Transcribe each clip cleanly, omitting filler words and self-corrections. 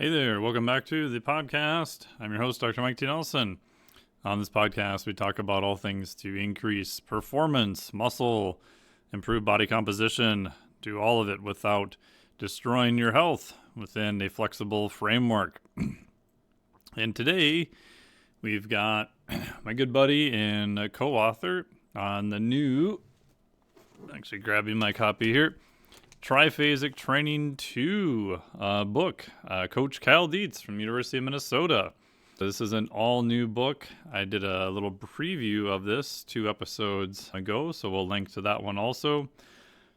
Hey there, welcome back to the podcast. I'm your host, Dr. Mike T. Nelson. On this podcast, we talk about all things to increase performance, muscle, improve body composition, do all of it without destroying your health within a flexible framework. And today, we've got my good buddy and co-author on the new, actually grabbing my copy here, Triphasic Training 2 book, Coach Cal Dietz from University of Minnesota. This is an all-new book. I did a little preview of this 2 episodes ago, so we'll link to that one also.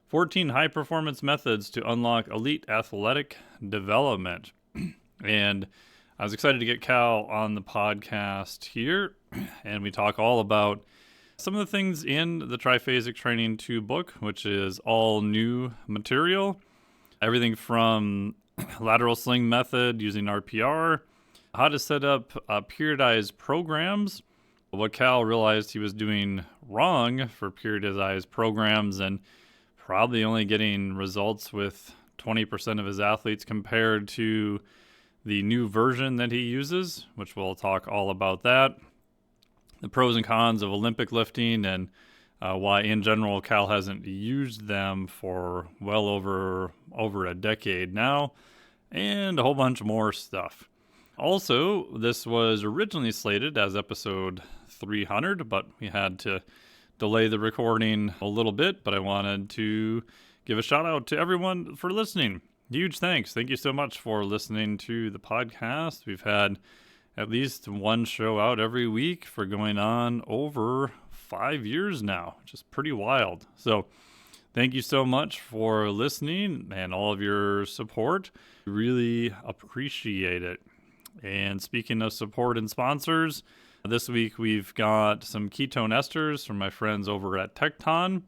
14 high-performance methods to unlock elite athletic development. And I was excited to get Cal on the podcast here, and we talk all about some of the things in the Triphasic Training 2 book, which is all new material. Everything from lateral sling method using RPR, how to set up periodized programs, what Cal realized he was doing wrong for periodized programs, and probably only getting results with 20% of his athletes compared to the new version that he uses, which we'll talk all about that. The pros and cons of Olympic lifting and why in general Cal hasn't used them for well over a decade now, and a whole bunch more stuff. Also, this was originally slated as episode 300, but we had to delay the recording a little bit, but I wanted to give a shout out to everyone for listening. Huge thanks. Thank you so much for listening to the podcast. We've had at least one show out every week for going on over 5 years now, which is pretty wild. So thank you so much for listening and all of your support. Really appreciate it. And speaking of support and sponsors, this week we've got some ketone esters from my friends over at Tecton.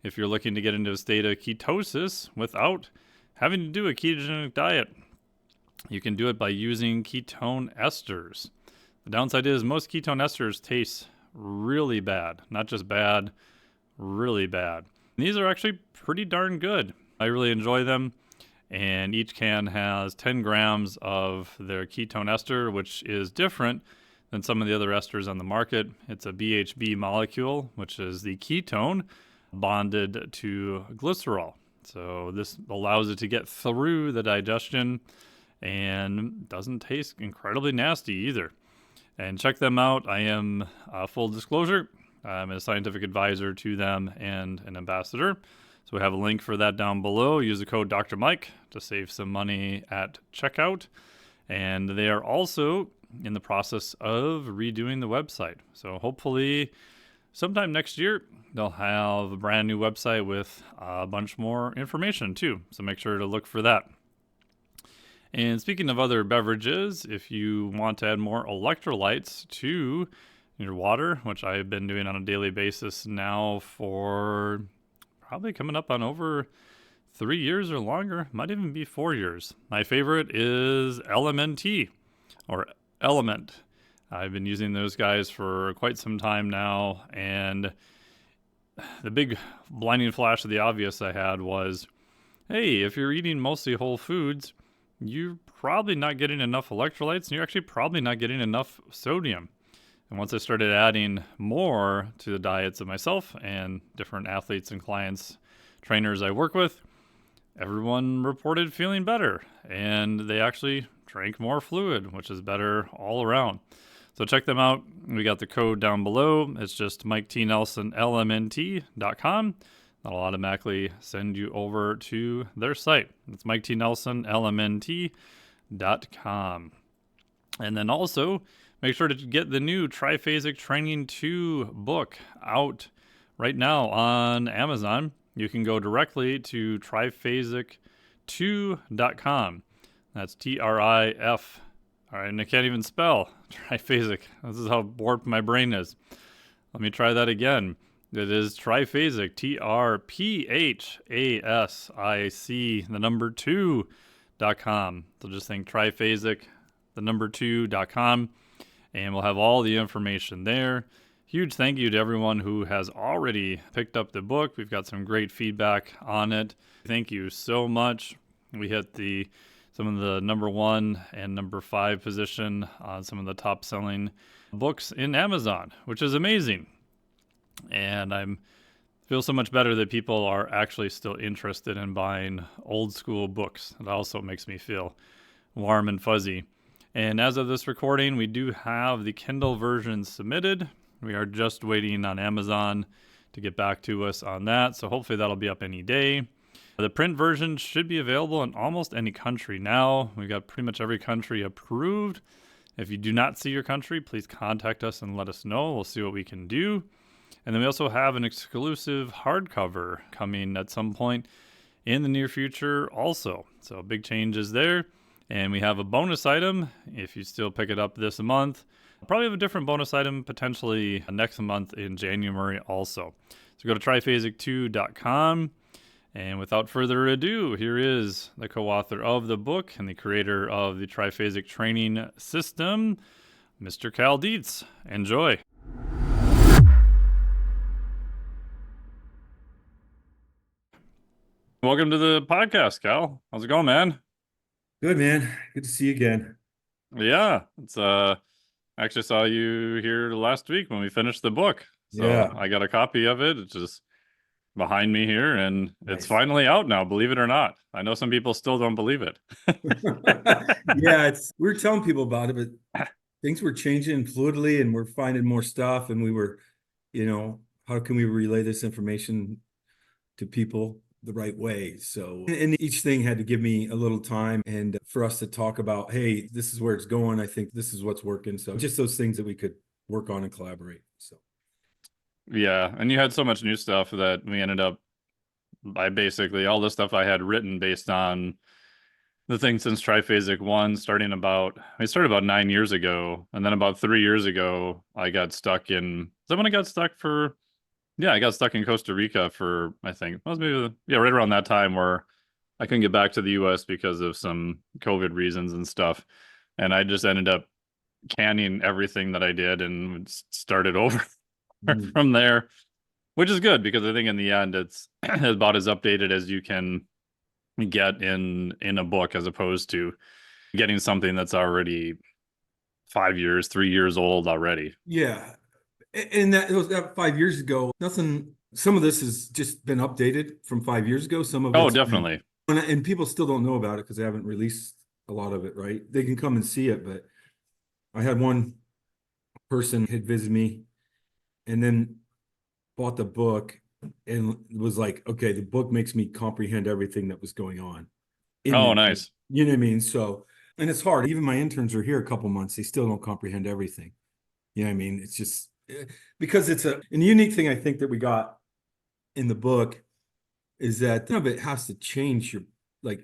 If you're looking to get into a state of ketosis without having to do a ketogenic diet, you can do it by using ketone esters. The downside is most ketone esters taste really bad. Not just bad, really bad. And these are actually pretty darn good. I really enjoy them. And each can has 10 grams of their ketone ester, which is different than some of the other esters on the market. It's a BHB molecule, which is the ketone bonded to glycerol. So this allows it to get through the digestion and doesn't taste incredibly nasty either. And check them out. I am, full disclosure, I'm a scientific advisor to them and an ambassador. So we have a link for that down below. Use the code Dr. Mike to save some money at checkout. And they are also in the process of redoing the website. So hopefully sometime next year, they'll have a brand new website with a bunch more information too. So make sure to look for that. And speaking of other beverages, if you want to add more electrolytes to your water, which I've been doing on a daily basis now for probably coming up on over 3 years or longer, might even be 4 years. My favorite is LMNT or LMNT. I've been using those guys for quite some time now, and the big blinding flash of the obvious I had was, hey, if you're eating mostly whole foods, you're probably not getting enough electrolytes, and you're actually probably not getting enough sodium. And once I started adding more to the diets of myself and different athletes and clients, trainers I work with, everyone reported feeling better, and they actually drank more fluid, which is better all around. So check them out. We got the code down below. It's just MikeTNelsonLMNT.com. That'll automatically send you over to their site. It's MikeTNelsonLMNT.com. And then also, make sure to get the new Triphasic Training 2 book out right now on Amazon. You can go directly to Triphasic2.com. That's TRIF. All right, and I can't even spell Triphasic. This is how warped my brain is. Let me try that again. It is Triphasic, TRPHASIC, the number 2.com. So just think Triphasic, the number 2.com, and we'll have all the information there. Huge thank you to everyone who has already picked up the book. We've got some great feedback on it. Thank you so much. We hit the some of the number 1 and number 5 position on some of the top selling books in Amazon, which is amazing. And I'm feel so much better that people are actually still interested in buying old school books. It also makes me feel warm and fuzzy. And as of this recording, we do have the Kindle version submitted. We are just waiting on Amazon to get back to us on that. So hopefully that'll be up any day. The print version should be available in almost any country now. We've got pretty much every country approved. If you do not see your country, please contact us and let us know. We'll see what we can do. And then we also have an exclusive hardcover coming at some point in the near future also. So big changes there. And we have a bonus item if you still pick it up this month. I'll probably have a different bonus item potentially next month in January also. So go to triphasic2.com. And without further ado, here is the co-author of the book and the creator of the Triphasic Training System, Mr. Cal Dietz. Enjoy. Welcome to the podcast, Cal. How's it going, man? Good, man. Good to see you again. Yeah, it's I actually saw you here last week when we finished the book. So Yeah. I got a copy of it. It's just behind me here, and Nice. It's finally out now, believe it or not. I know some people still don't believe it. Yeah, we were telling people about it, but things were changing fluidly and we're finding more stuff. And we were, how can we relay this information to people the right way? So, and each thing had to give me a little time and for us to talk about, hey, this is where it's going. I think this is what's working. So just those things that we could work on and collaborate. So. Yeah, and you had so much new stuff that we ended up by basically all the stuff I had written based on the thing since Triphasic 1 started about 9 years ago, and then about 3 years ago I got stuck in I got stuck in Costa Rica for, I think it was right around that time, where I couldn't get back to the US because of some COVID reasons and stuff, and I just ended up canning everything that I did and started over from there, which is good because I think in the end it's about as updated as you can get in a book, as opposed to getting something that's already 3 years old already. Yeah. And that was that 5 years ago. Some of this has just been updated from 5 years ago. Some of it. Oh, definitely. And people still don't know about it because they haven't released a lot of it, right? They can come and see it, but I had one person had visited me and then bought the book and was like, okay, the book makes me comprehend everything that was going on. Oh, nice. You know what I mean? So, and it's hard. Even my interns are here a couple months. They still don't comprehend everything. You know what I mean? It's just because it's a unique thing I think that we got in the book is that some of it has to change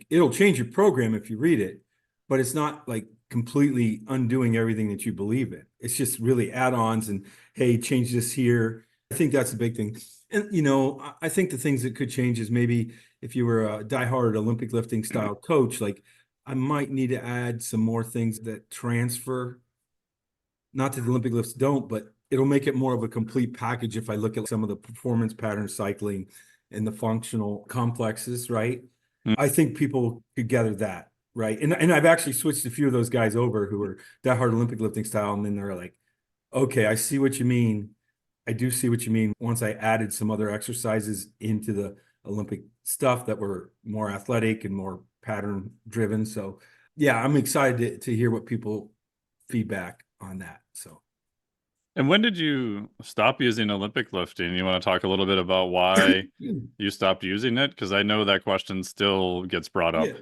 it'll change your program if you read it, but it's not like completely undoing everything that you believe in. It's just really add-ons and, hey, change this here. I think that's a big thing. And, I think the things that could change is maybe if you were a diehard Olympic lifting style coach, like I might need to add some more things that transfer. Not that the Olympic lifts don't, but it'll make it more of a complete package if I look at some of the performance pattern cycling and the functional complexes, right? Mm. I think people could gather that, right? And I've actually switched a few of those guys over who were diehard Olympic lifting style, and then they're like, okay, I see what you mean. I do see what you mean. Once I added some other exercises into the Olympic stuff that were more athletic and more pattern driven. So yeah, I'm excited to hear what people feedback on that. So. And when did you stop using Olympic lifting? You want to talk a little bit about why you stopped using it? Because I know that question still gets brought up. Yeah.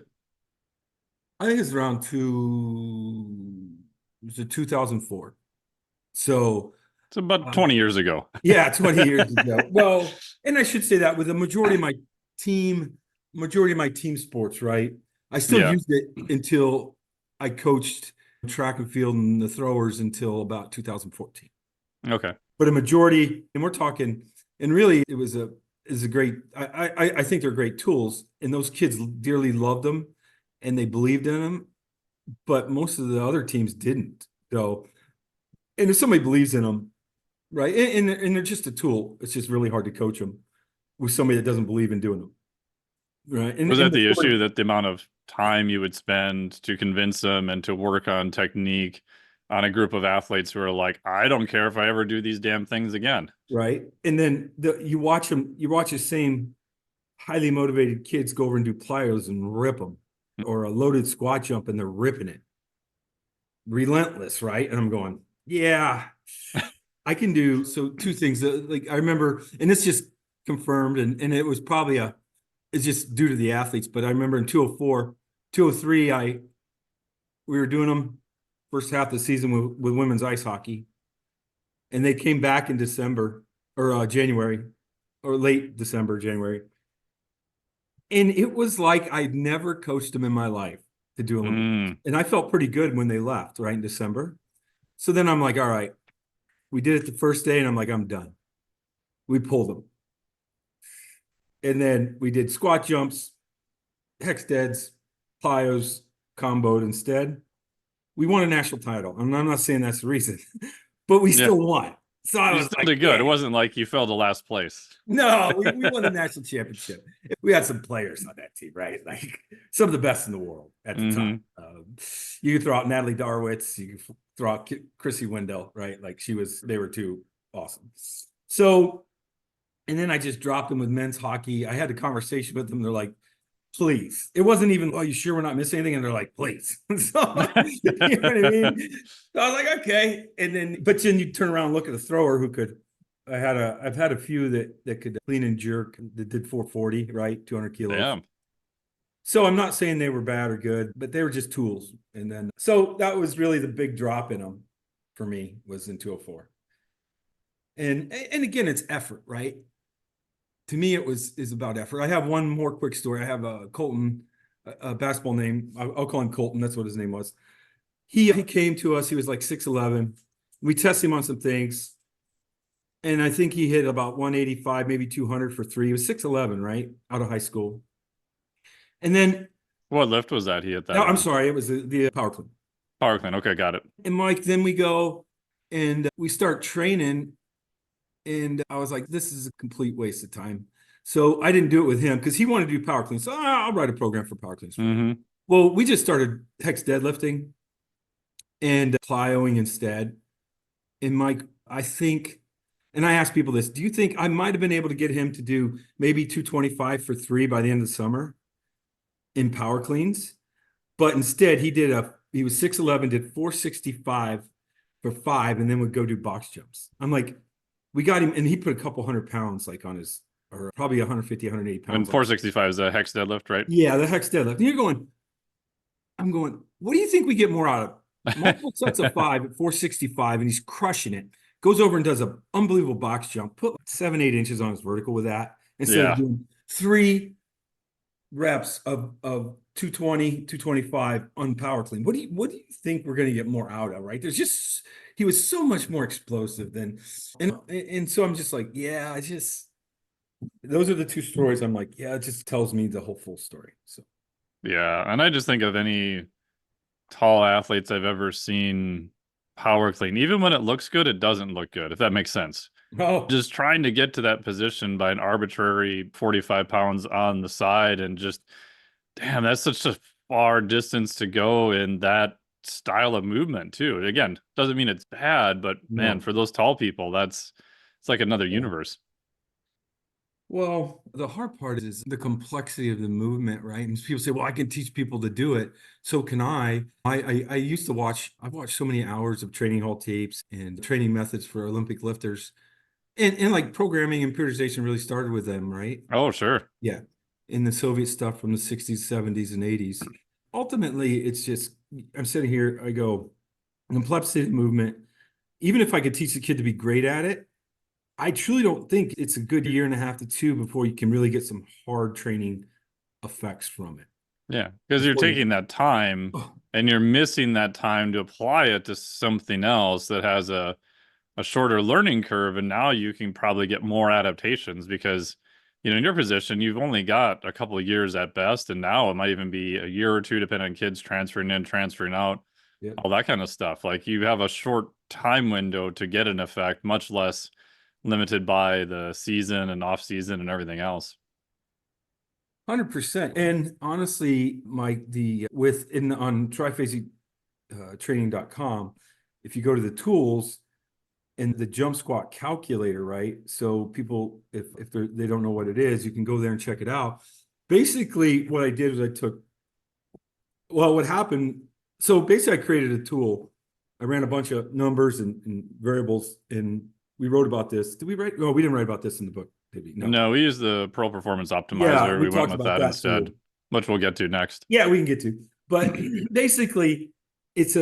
I think it's around 2004. So it's about 20 years ago. Yeah, 20 years ago. Well, and I should say that with the majority of my team sports, right? I still used it until I coached track and field and the throwers until about 2014. Okay. But a majority, and we're talking, and really it is a great, I think they're great tools, and those kids dearly loved them and they believed in them, but most of the other teams didn't. So, and if somebody believes in them, right, and they're just a tool, it's just really hard to coach them with somebody that doesn't believe in doing them. right. Was And that the before, issue, that the amount of time you would spend to convince them and to work on technique on a group of athletes who are like, I don't care if I ever do these damn things again. right. And then you watch them, you watch the same highly motivated kids go over and do plyos and rip them, or a loaded squat jump and they're ripping it. Relentless, right? And I'm going, yeah, I can do. So two things, like I remember, and this just confirmed, and it was probably it's just due to the athletes, but I remember in 204, 203, we were doing them first half of the season with women's ice hockey, and they came back in December or January, or late December, January. And it was like I'd never coached them in my life to do Olympics. Mm. And I felt pretty good when they left, right, in December. So then I'm like, all right, we did it the first day, and I'm like, I'm done. We pulled them. And then we did squat jumps, hex deads, plyos, comboed instead. We won a national title. And I'm not saying that's the reason, but we Yeah. still won. So I You was still like, did good. yeah. It wasn't like you fell to last place. No, we won a national championship. We had some players on that team, right? Like some of the best in the world at the time. You could throw out Natalie Darwitz, you could throw out Chrissy Wendell, right? Like they were too awesome. So, and then I just dropped them with men's hockey. I had a conversation with them. They're like, please. It wasn't even, oh, you sure we're not missing anything? And they're like, please. So, you know what I mean? So I was like, okay. And then, but then you turn around and look at the thrower who could. I've had a few that could clean and jerk that did 440, right? 200 kilos. Damn. So I'm not saying they were bad or good, but they were just tools. And then, so that was really the big drop in them for me, was in 204. And again, it's effort, right? To me, is about effort. I have one more quick story. I have a Colton, a basketball name. I'll call him Colton. That's what his name was. He came to us. He was like 6'11". We tested him on some things. And I think he hit about 185, maybe 200 for three. He was 6'11", right? Out of high school. And then, What lift was that he hit that no, I'm on? sorry, it was the power clean. Power clean. Okay, got it. And Mike, then we go and we start training. And I was like, this is a complete waste of time. So I didn't do it with him because he wanted to do power cleans. So I'll write a program for power cleans. Well, we just started hex deadlifting and plyoing instead. And Mike, I think, and I asked people this, do you think I might have been able to get him to do maybe 225 for three by the end of the summer in power cleans? But instead he was 6'11", did 465 for five, and then would go do box jumps. I'm like, we got him, and he put a couple 100 pounds like on his, or probably 150, 180 pounds. And 465 is a hex deadlift, right? Yeah, the hex deadlift. And I'm going, what do you think we get more out of? Multiple sets of five at 465, and he's crushing it. Goes over and does an unbelievable box jump, put 7-8 inches on his vertical with that, instead of doing 3 reps of 220, 225 on power clean. What do you think we're going to get more out of, right? He was so much more explosive than, and so I'm just like, yeah, those are the two stories. I'm like, yeah, it just tells me the whole full story. So Yeah, and I just think of any tall athletes I've ever seen power clean. Even when it looks good, it doesn't look good, if that makes sense. Just trying to get to that position by an arbitrary 45 pounds on the side, and just, damn, that's such a far distance to go in that style of movement too. Again, doesn't mean it's bad, but man, for those tall people, it's like another universe. Well, the hard part is the complexity of the movement, right? And people say, well, I can teach people to do it. So can I. I used to I've watched so many hours of training hall tapes and training methods for Olympic lifters. And like programming and periodization really started with them, right? Oh, sure. Yeah. In the Soviet stuff from the 60s, 70s, and 80s. Ultimately, it's just, I'm sitting here, I go, complexity of movement. Even if I could teach the kid to be great at it, I truly don't think it's a good year and a half to 2 before you can really get some hard training effects from it. Yeah, because you're taking that time and you're missing that time to apply it to something else that has a shorter learning curve. And now you can probably get more adaptations because, in your position, you've only got a couple of years at best. And now it might even be a year or two, depending on kids transferring in, transferring out, all that kind of stuff. Like you have a short time window to get an effect, much less limited by the season and off season and everything else. 100%. And honestly, Mike, on Triphasic training.com, if you go to the tools and the jump squat calculator, right? So people, if they don't know what it is, you can go there and check it out. Basically, what I did was what happened, so basically I created a tool. I ran a bunch of numbers and variables, and we wrote about this. Did we write? No, we didn't write about this in the book, maybe. No, we use the Pro Performance Yeah, Optimizer. we We went talked with about that that instead, tool. which we'll get to next. Yeah, we can get to. But basically, it's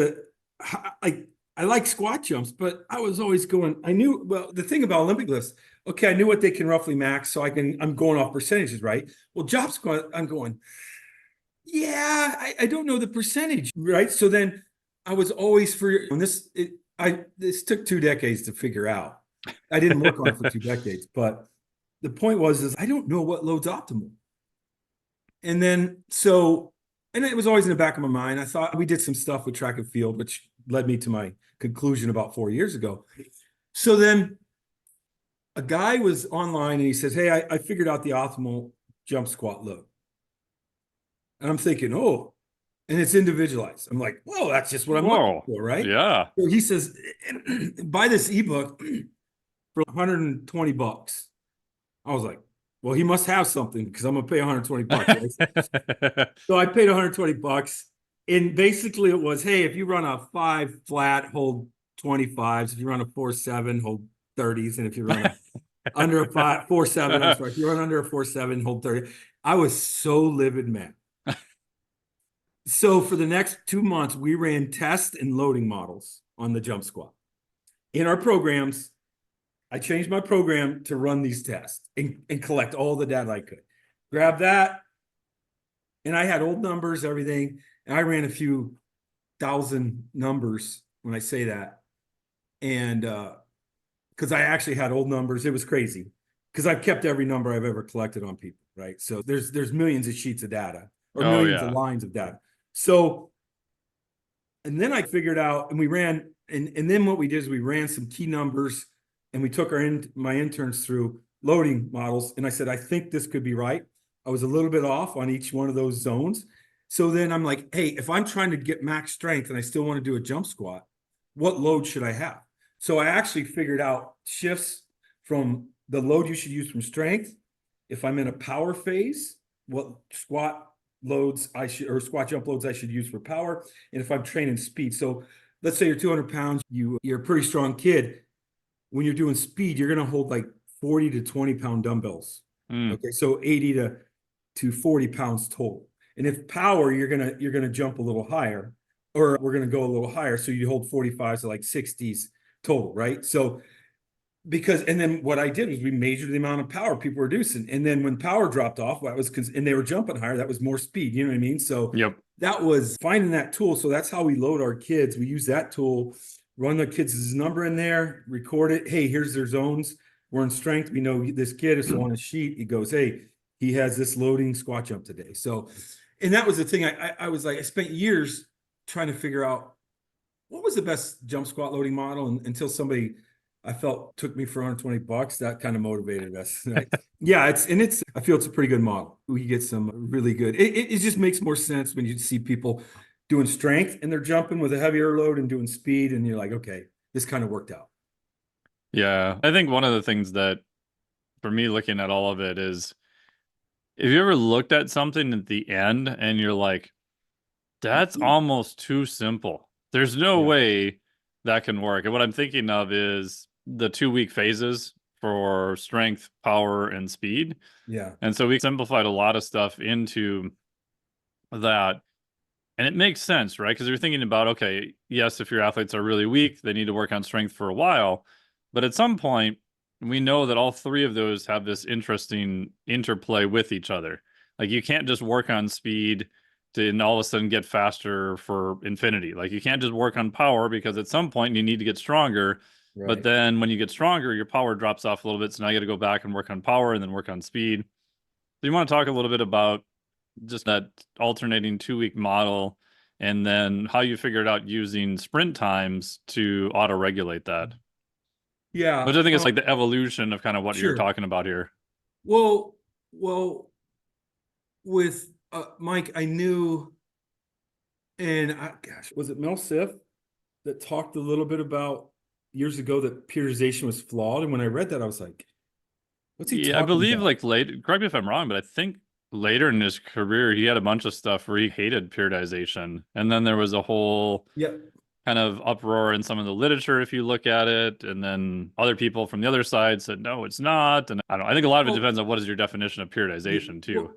I like squat jumps, but I was always going, the thing about Olympic lifts, okay, I knew what they can roughly max, so I'm going off percentages, right? Well, job squat, I'm going, yeah, I don't know the percentage, right? So then I was always this took 2 decades to figure out. I didn't work on it for 2 decades, but the point is I don't know what load's optimal. And it was always in the back of my mind. I thought we did some stuff with track and field, which led me to my conclusion about 4 years ago. So then a guy was online and he says, hey, I figured out the optimal jump squat load. And I'm thinking, oh, and it's individualized. I'm like, whoa, that's just what I'm looking for, right? Yeah. So he says, buy this ebook for $120. I was like, well, he must have something because I'm gonna pay $120. Right? So I paid $120. And basically it was, hey, if you run a 5 flat, hold 25s. If you run a 4-7, hold 30s. And if you run under a 4-7, I'm sorry, if you run under a 4-7, hold 30. I was so livid, man. So for the next 2 months, we ran test and loading models on the jump squat. In our programs, I changed my program to run these tests and collect all the data I could. Grab that, and I had old numbers, everything, and I ran a few thousand numbers when I say that. And because I actually had old numbers, it was crazy. Because I've kept every number I've ever collected on people, right? So there's millions of sheets of data or millions of lines of data. So, and then I figured out, and we ran, and then what we did is we ran some key numbers, and we took my interns through loading models, and I said, I think this could be right. I was a little bit off on each one of those zones. So then I'm like, hey, if I'm trying to get max strength and I still want to do a jump squat, what load should I have? So I actually figured out shifts from the load you should use from strength. If I'm in a power phase, what squat jump loads I should use for power. And if I'm training speed. So let's say you're 200 pounds, you're a pretty strong kid. When you're doing speed, you're going to hold like 40 to 20 pound dumbbells. Okay. So 80 to 40 pounds total. And if power, you're going to jump a little higher, or we're going to go a little higher. So you hold 45s to like 60s total. Right. So and then what I did was we measured the amount of power people were reducing. And then when power dropped off, and they were jumping higher, that was more speed. You know what I mean? So that was finding that tool. So that's how we load our kids. We use that tool, run the kids' number in there, record it. Hey, here's their zones. We're in strength. We know this kid is on a sheet. He goes, hey, he has this loading squat jump today. So, and that was the thing. I was like, I spent years trying to figure out what was the best jump squat loading model until somebody I felt took me for $120. That kind of motivated us. Right? Yeah, I feel it's a pretty good model. We get some really good. It just makes more sense when you see people doing strength and they're jumping with a heavier load and doing speed, and you're like, okay, this kind of worked out. Yeah, I think one of the things that, for me, looking at all of it is, if you ever looked at something at the end and you're like, that's almost too simple. There's no way that can work. And what I'm thinking of is the 2-week phases for strength, power, and speed. Yeah. And so we simplified a lot of stuff into that. And it makes sense, right? Because you're thinking about, okay, yes, if your athletes are really weak, they need to work on strength for a while. But at some point, we know that all three of those have this interesting interplay with each other. Like, you can't just work on speed and all of a sudden get faster for infinity. Like, you can't just work on power, because at some point you need to get stronger. Right. But then when you get stronger, your power drops off a little bit. So now you got to go back and work on power and then work on speed. So you want to talk a little bit about just that alternating 2-week model, and then how you figured out using sprint times to auto-regulate that. Yeah. Which I think is like the evolution of kind of what you're Sure. talking about here. Well, with Mike, I knew, and gosh, was it Mel Siff that talked a little bit about years ago that periodization was flawed? And when I read that, I was like, what's he Yeah, I talking believe about? like late, correct me if I'm wrong, but I think later in his career he had a bunch of stuff where he hated periodization. And then there was a whole Yeah. kind of uproar in some of the literature if you look at it, and then other people from the other side said no, it's not. And I don't know, I think a lot of it Well, depends on what is your definition of periodization too.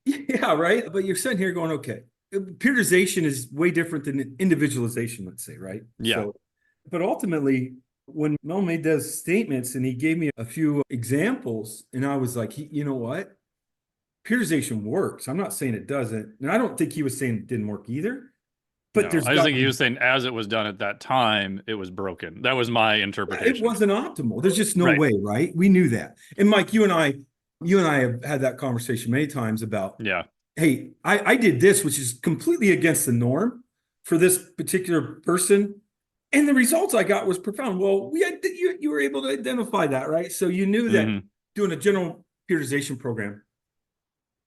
yeah, right. But you're sitting here going, okay, periodization is way different than individualization, let's say, right? Yeah. So, but ultimately, when Mel made those statements and he gave me a few examples, and I was like, you know what? Periodization works. I'm not saying it doesn't. And I don't think he was saying it didn't work either. But No, there's I just got think he was saying as it was done at that time, it was broken. That was my it interpretation. wasn't optimal. There's just no Right. way, right? We knew that. And Mike, you and I have had that conversation many times about, Yeah. hey, I did this, which is completely against the norm for this particular person. And the results I got was profound. Well, you were able to identify that, right? So you knew that Hmm. doing a general periodization program.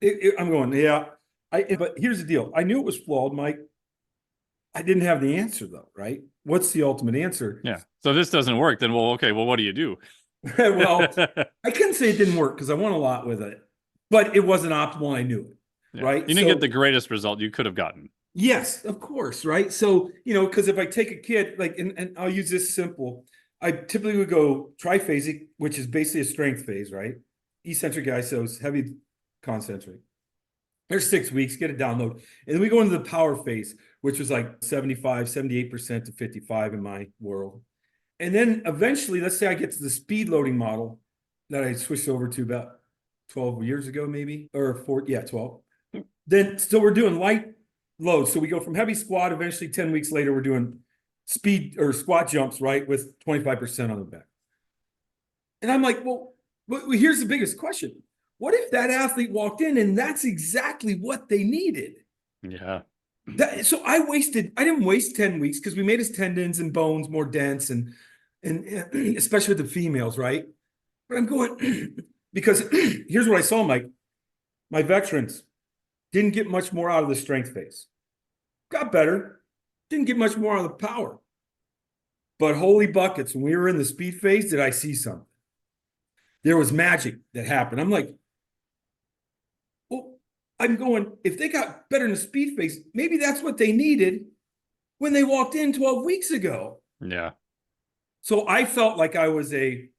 I'm going, yeah. But here's the deal. I knew it was flawed, Mike. I didn't have the answer though, right? What's the ultimate answer? Yeah. So if this doesn't work, then well, okay, well, what do you do? Well, I couldn't say it didn't work because I won a lot with it, but it wasn't optimal. And I knew it, Yeah. right? You didn't get So the greatest result you could have gotten. yes, of course, right? So, because if I take a kid, like, and I'll use this simple, I typically would go triphasic, which is basically a strength phase, right? Eccentric isos, heavy concentric. There's 6 weeks, get a download. And then we go into the power phase, which was like 75, 78% to 55 in my world. And then eventually, let's say I get to the speed loading model that I switched over to about 12 years ago, maybe, or 12. Then, so we're doing light loads. So we go from heavy squat, eventually 10 weeks later, we're doing speed or squat jumps, right, with 25% on the back. And I'm like, well, here's the biggest question. What if that athlete walked in and that's exactly what they needed? Yeah. So I didn't waste 10 weeks because we made his tendons and bones more dense and especially with the females, right? But I'm going because here's what I saw, Mike. My veterans didn't get much more out of the strength phase. Got better, didn't get much more out of the power. But holy buckets, when we were in the speed phase, did I see something? There was magic that happened. I'm like, well, I'm going, if they got better in the speed phase, maybe that's what they needed when they walked in 12 weeks ago. Yeah. So I felt like I was a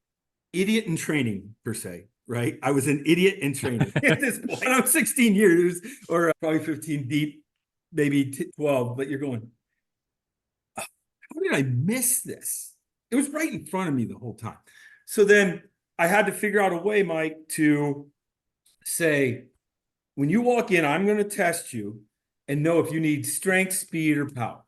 idiot in training, per se, right? I was an idiot in training at this point. I'm 16 years or probably 15 deep, maybe 12, but you're going, how did I miss this? It was right in front of me the whole time. So then I had to figure out a way, Mike, to say, when you walk in, I'm going to test you and know if you need strength, speed, or power.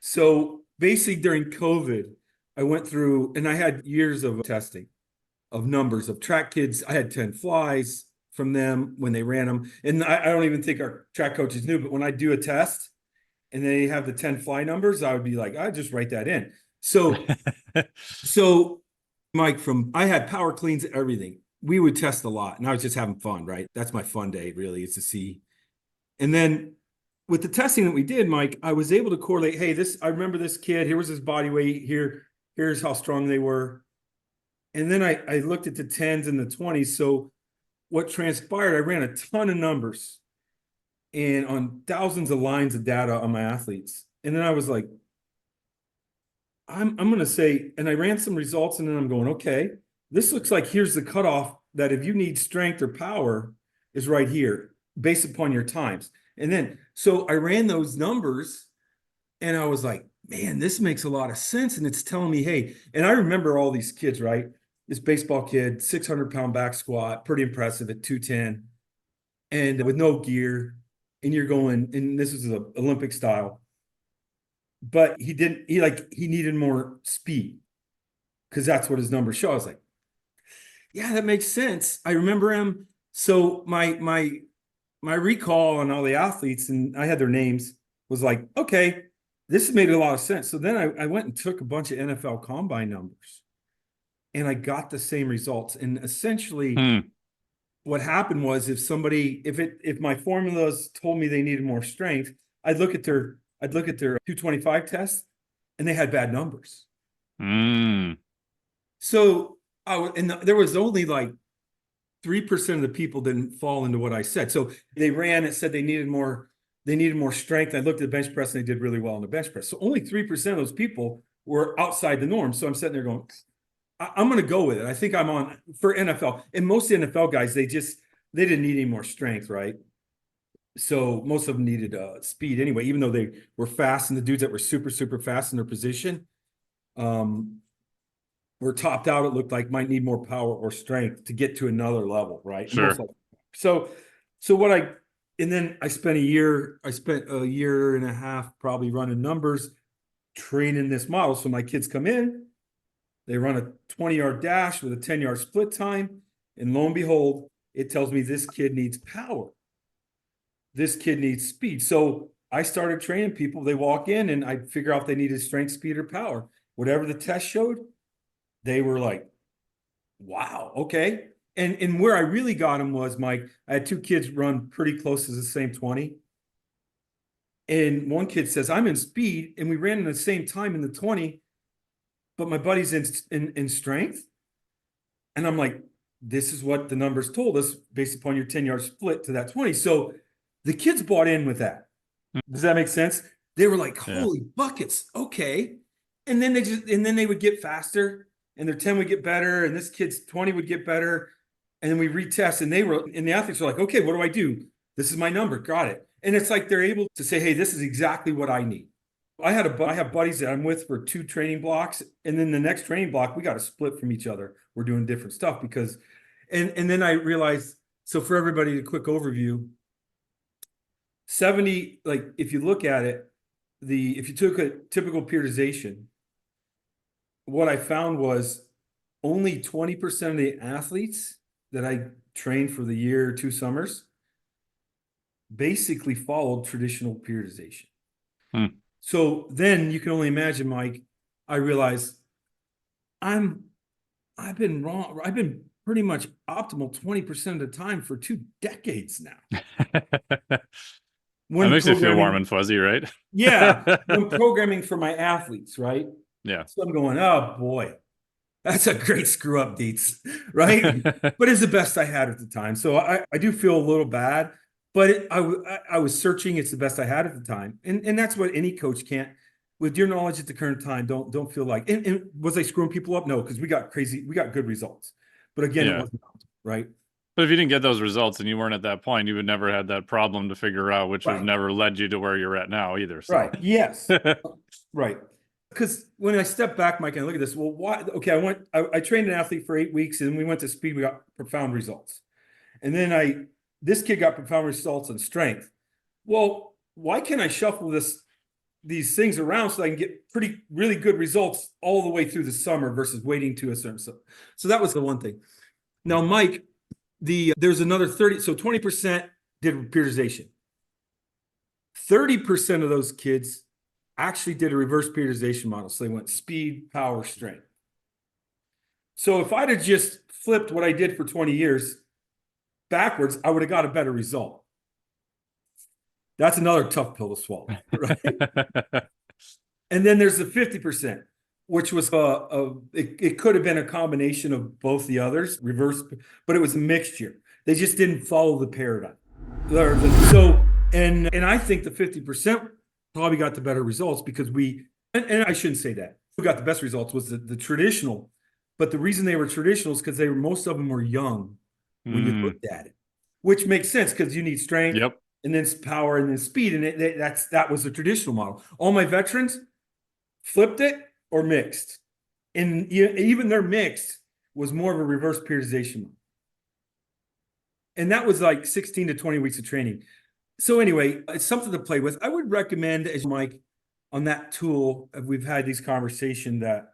So basically during COVID, I went through and I had years of testing of numbers of track kids. I had 10 flies from them when they ran them. And I don't even think our track coaches knew, but when I do a test and they have the 10 fly numbers, I would be like, I just write that in. So Mike, I had power cleans, everything. We would test a lot and I was just having fun, right? That's my fun day, really, is to see. And then with the testing that we did, Mike, I was able to correlate, hey, I remember this kid, here was his body weight, here's how strong they were. And then I looked at the 10s and the 20s. So what transpired, I ran a ton of numbers and on thousands of lines of data on my athletes. And then I was like, I'm going to say, and I ran some results and then I'm going, okay, this looks like here's the cutoff that if you need strength or power is right here based upon your times. And then, so I ran those numbers and I was like, man, this makes a lot of sense. And it's telling me, hey, and I remember all these kids, right? This baseball kid, 600-pound back squat, pretty impressive at 210 and with no gear. And you're going, and this is an Olympic style, but he needed more speed because that's what his numbers show. I was like, yeah, that makes sense. I remember him. So my recall on all the athletes, and I had their names, was like, okay, this made a lot of sense. So then I went and took a bunch of NFL combine numbers and I got the same results. And essentially, what happened was if my formulas told me they needed more strength, I'd look at their 225 test and they had bad numbers. So there was only like 3% of the people didn't fall into what I said. So they ran, it said they needed more strength. I looked at the bench press and they did really well in the bench press. So only 3% of those people were outside the norm. So I'm sitting there going, I'm going to go with it. I think I'm on for NFL. And most NFL guys, they didn't need any more strength, right? So most of them needed speed anyway, even though they were fast. And the dudes that were super, super fast in their position were topped out. It looked like might need more power or strength to get to another level, right? Sure. And then I spent a year and a half probably running numbers, training this model. So my kids come in, they run a 20-yard dash with a 10-yard split time. And lo and behold, it tells me this kid needs power. This kid needs speed. So I started training people. They walk in and I figure out if they needed strength, speed, or power. Whatever the test showed, they were like, wow, okay. And where I really got them was, Mike, I had two kids run pretty close to the same 20. And one kid says, I'm in speed, and we ran in the same time in the 20, but my buddy's in strength. And I'm like, this is what the numbers told us based upon your 10-yard split to that 20. So the kids bought in with that. Does that make sense? They were like, holy buckets, okay. And then they would get faster, and their 10 would get better, and this kid's 20 would get better. And then we retest, and the athletes were like, okay, what do I do? This is my number, got it. And it's like they're able to say, hey, this is exactly what I need. I have buddies that I'm with for 2 training blocks, and then the next training block, we got to split from each other. We're doing different stuff because, and then I realized, so for everybody, a quick overview, 70, like if you look at it, if you took a typical periodization, what I found was only 20% of the athletes that I trained for the year or 2 summers basically followed traditional periodization. So then you can only imagine, Mike, I realized I've been wrong. I've been pretty much optimal 20% of the time for 2 decades now. That makes you feel warm and fuzzy, right? Yeah. When programming for my athletes, right? Yeah. So I'm going, oh boy, that's a great screw up, Dietz, right? But it's the best I had at the time. So I do feel a little bad, but I was searching. It's the best I had at the time. And that's what any coach can't, with your knowledge at the current time, don't feel like, and was I screwing people up? No, because we got good results. But again, it wasn't, right? But if you didn't get those results and you weren't at that point, you would never had that problem to figure out, which would never led you to where you're at now either. So. Right. Yes. Right. Because when I step back, Mike, and I look at this, well, why? Okay, I trained an athlete for 8 weeks, and we went to speed. We got profound results, and then this kid got profound results in strength. Well, why can't I shuffle these things around so I can get really good results all the way through the summer versus waiting to a certain? So that was the one thing. Now, Mike, there's another 30. So 20% did periodization. 30% of those kids actually did a reverse periodization model. So they went speed, power, strength. So if I'd have just flipped what I did for 20 years backwards, I would have got a better result. That's another tough pill to swallow, right? And then there's the 50%, which was it could have been a combination of both the others, reverse, but it was a mixture. They just didn't follow the paradigm. So, and I think the 50% probably got the better results because and I shouldn't say that. Who got the best results was the traditional, but the reason they were traditional is because most of them were young when you looked at it, which makes sense because you need strength and then power and then speed, and that was the traditional model. All my veterans flipped it or mixed, and even their mixed was more of a reverse periodization model. And that was like 16 to 20 weeks of training. So anyway, it's something to play with. I would recommend, as Mike, on that tool, we've had these conversations that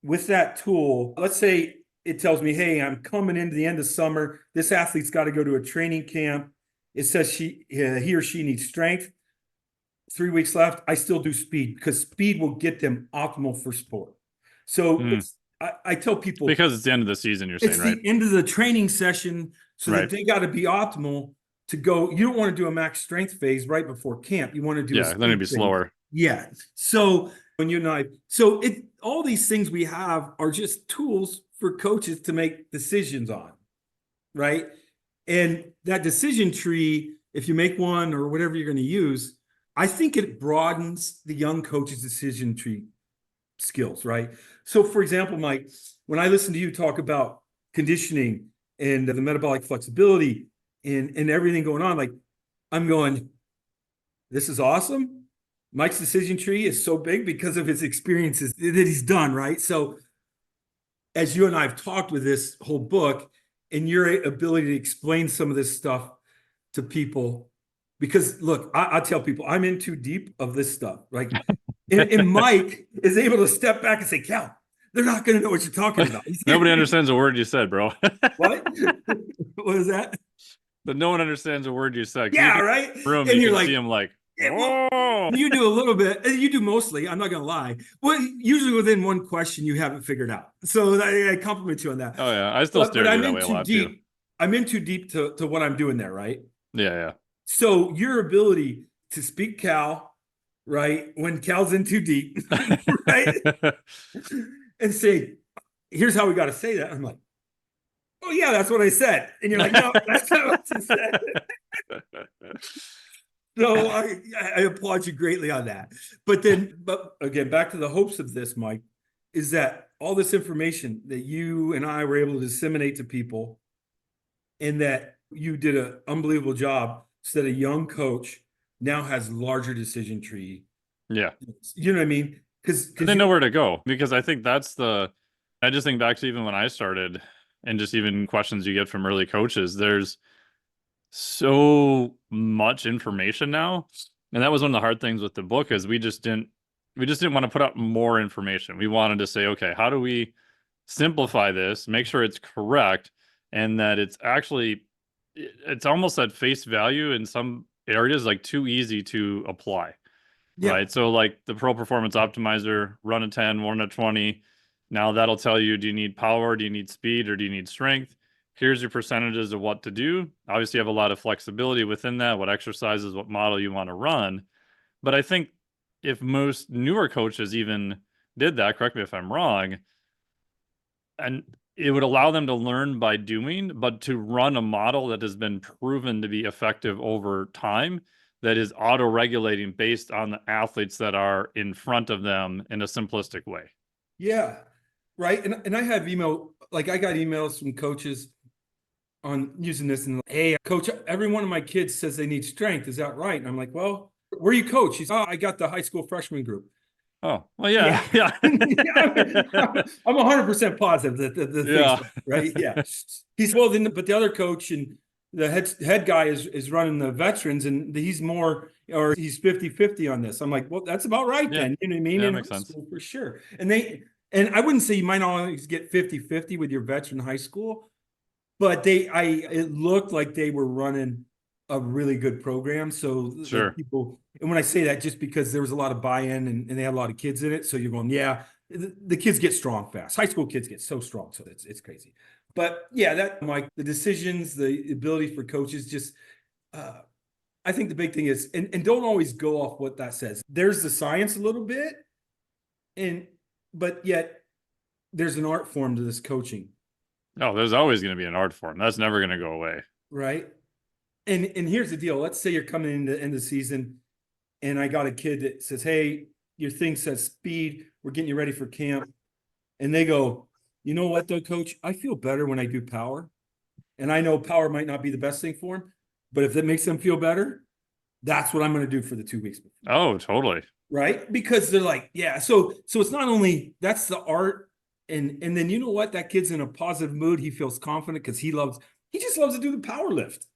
with that tool, let's say it tells me, hey, I'm coming into the end of summer. This athlete's got to go to a training camp. It says he or she needs strength. 3 weeks left. I still do speed because speed will get them optimal for sport. So I tell people Because it's the end of the season, you're it's saying, right? the end of the training session, so that Right. they got to be optimal to go. You don't want to do a max strength phase right before camp. You want to do a Yeah, then it'd be speed phase. slower. Yeah. So when you and I, so it all these things we have are just tools for coaches to make decisions on, right? And that decision tree, if you make one or whatever you're going to use, I think it broadens the young coach's decision tree skills, right? So, for example, Mike, when I listen to you talk about conditioning and the metabolic flexibility and everything going on, like I'm going, this is awesome. Mike's decision tree is so big because of his experiences that he's done, right? So, as you and I have talked with this whole book and your ability to explain some of this stuff to people, because look, I tell people I'm in too deep of this stuff. Like, and Mike is able to step back and say, Cal, they're not going to know what you're talking about. Nobody understands a word you said, bro. What? What is that? But no one understands a word you said. 'Cause you Yeah, can right. room, And you you're can see like, them like, yeah, well, oh, you do a little bit, and you do mostly. I'm not going to lie. Well, usually within one question, you haven't figured out. So I compliment you on that. oh yeah. I still But stare at you I'm that in way a too lot too. deep. I'm in too deep to what I'm doing there, right? Yeah, So your ability to speak Cal, right, when Cal's in too deep, right, yeah. and say, here's how we got to say that. I'm like, oh yeah, that's what I said. And you're like, no, that's not what you said. So I applaud you greatly on that. But again, back to the hopes of this, Mike, is that all this information that you and I were able to disseminate to people, and that you did an unbelievable job, so that a young coach now has larger decision tree. Yeah. You know what I mean? Because And they you, know where to go, because I think I just think back to even when I started and just even questions you get from early coaches, there's so much information now. And that was one of the hard things with the book is we just didn't want to put out more information. We wanted to say, okay, how do we simplify this, make sure it's correct, and that it's almost at face value in some areas, like too easy to apply. yeah, Right. So like the Pro Performance Optimizer, run a 10, run a 20. Now that'll tell you, do you need power? Do you need speed? Or do you need strength? Here's your percentages of what to do. Obviously, you have a lot of flexibility within that, what exercises, what model you want to run. But I think if most newer coaches even did that, correct me if I'm wrong, and it would allow them to learn by doing, but to run a model that has been proven to be effective over time, that is auto-regulating based on the athletes that are in front of them in a simplistic way. yeah, right. And I have like I got emails from coaches on using this, and hey, coach, every one of my kids says they need strength. Is that right? And I'm like, well, where you coach? He's, oh, I got the high school freshman group. Oh, well, yeah, Yeah. yeah, I'm 100% positive that the thing's yeah, right. Yeah. He's, well, then, but the other coach and the head guy is running the veterans, and he's more, or he's 50-50 on this. I'm like, well, that's about right yeah, then. You know what I mean? yeah, In makes high sense. school for sure. And I wouldn't say you might not always get 50-50 with your veteran high school, but it looked like they were running a really good program. So like Sure. people, and when I say that, just because there was a lot of buy-in and they had a lot of kids in it. So you're going, yeah, the kids get strong fast. High school kids get so strong. So it's crazy. But yeah, that like the decisions, the ability for coaches, just I think the big thing is, and don't always go off what that says. There's the science a little bit, but yet there's an art form to this coaching. Oh, there's always going to be an art form. That's never going to go away. Right. And here's the deal. Let's say you're coming into the end of the season, and I got a kid that says, hey, your thing says speed. We're getting you ready for camp. And they go, you know what, though, coach? I feel better when I do power. And I know power might not be the best thing for them, but if that makes them feel better, that's what I'm going to do for the 2 weeks. Oh, totally. Right. Because they're like, yeah. So it's not only that's the art. And then you know what? That kid's in a positive mood. He feels confident because he just loves to do the power lift.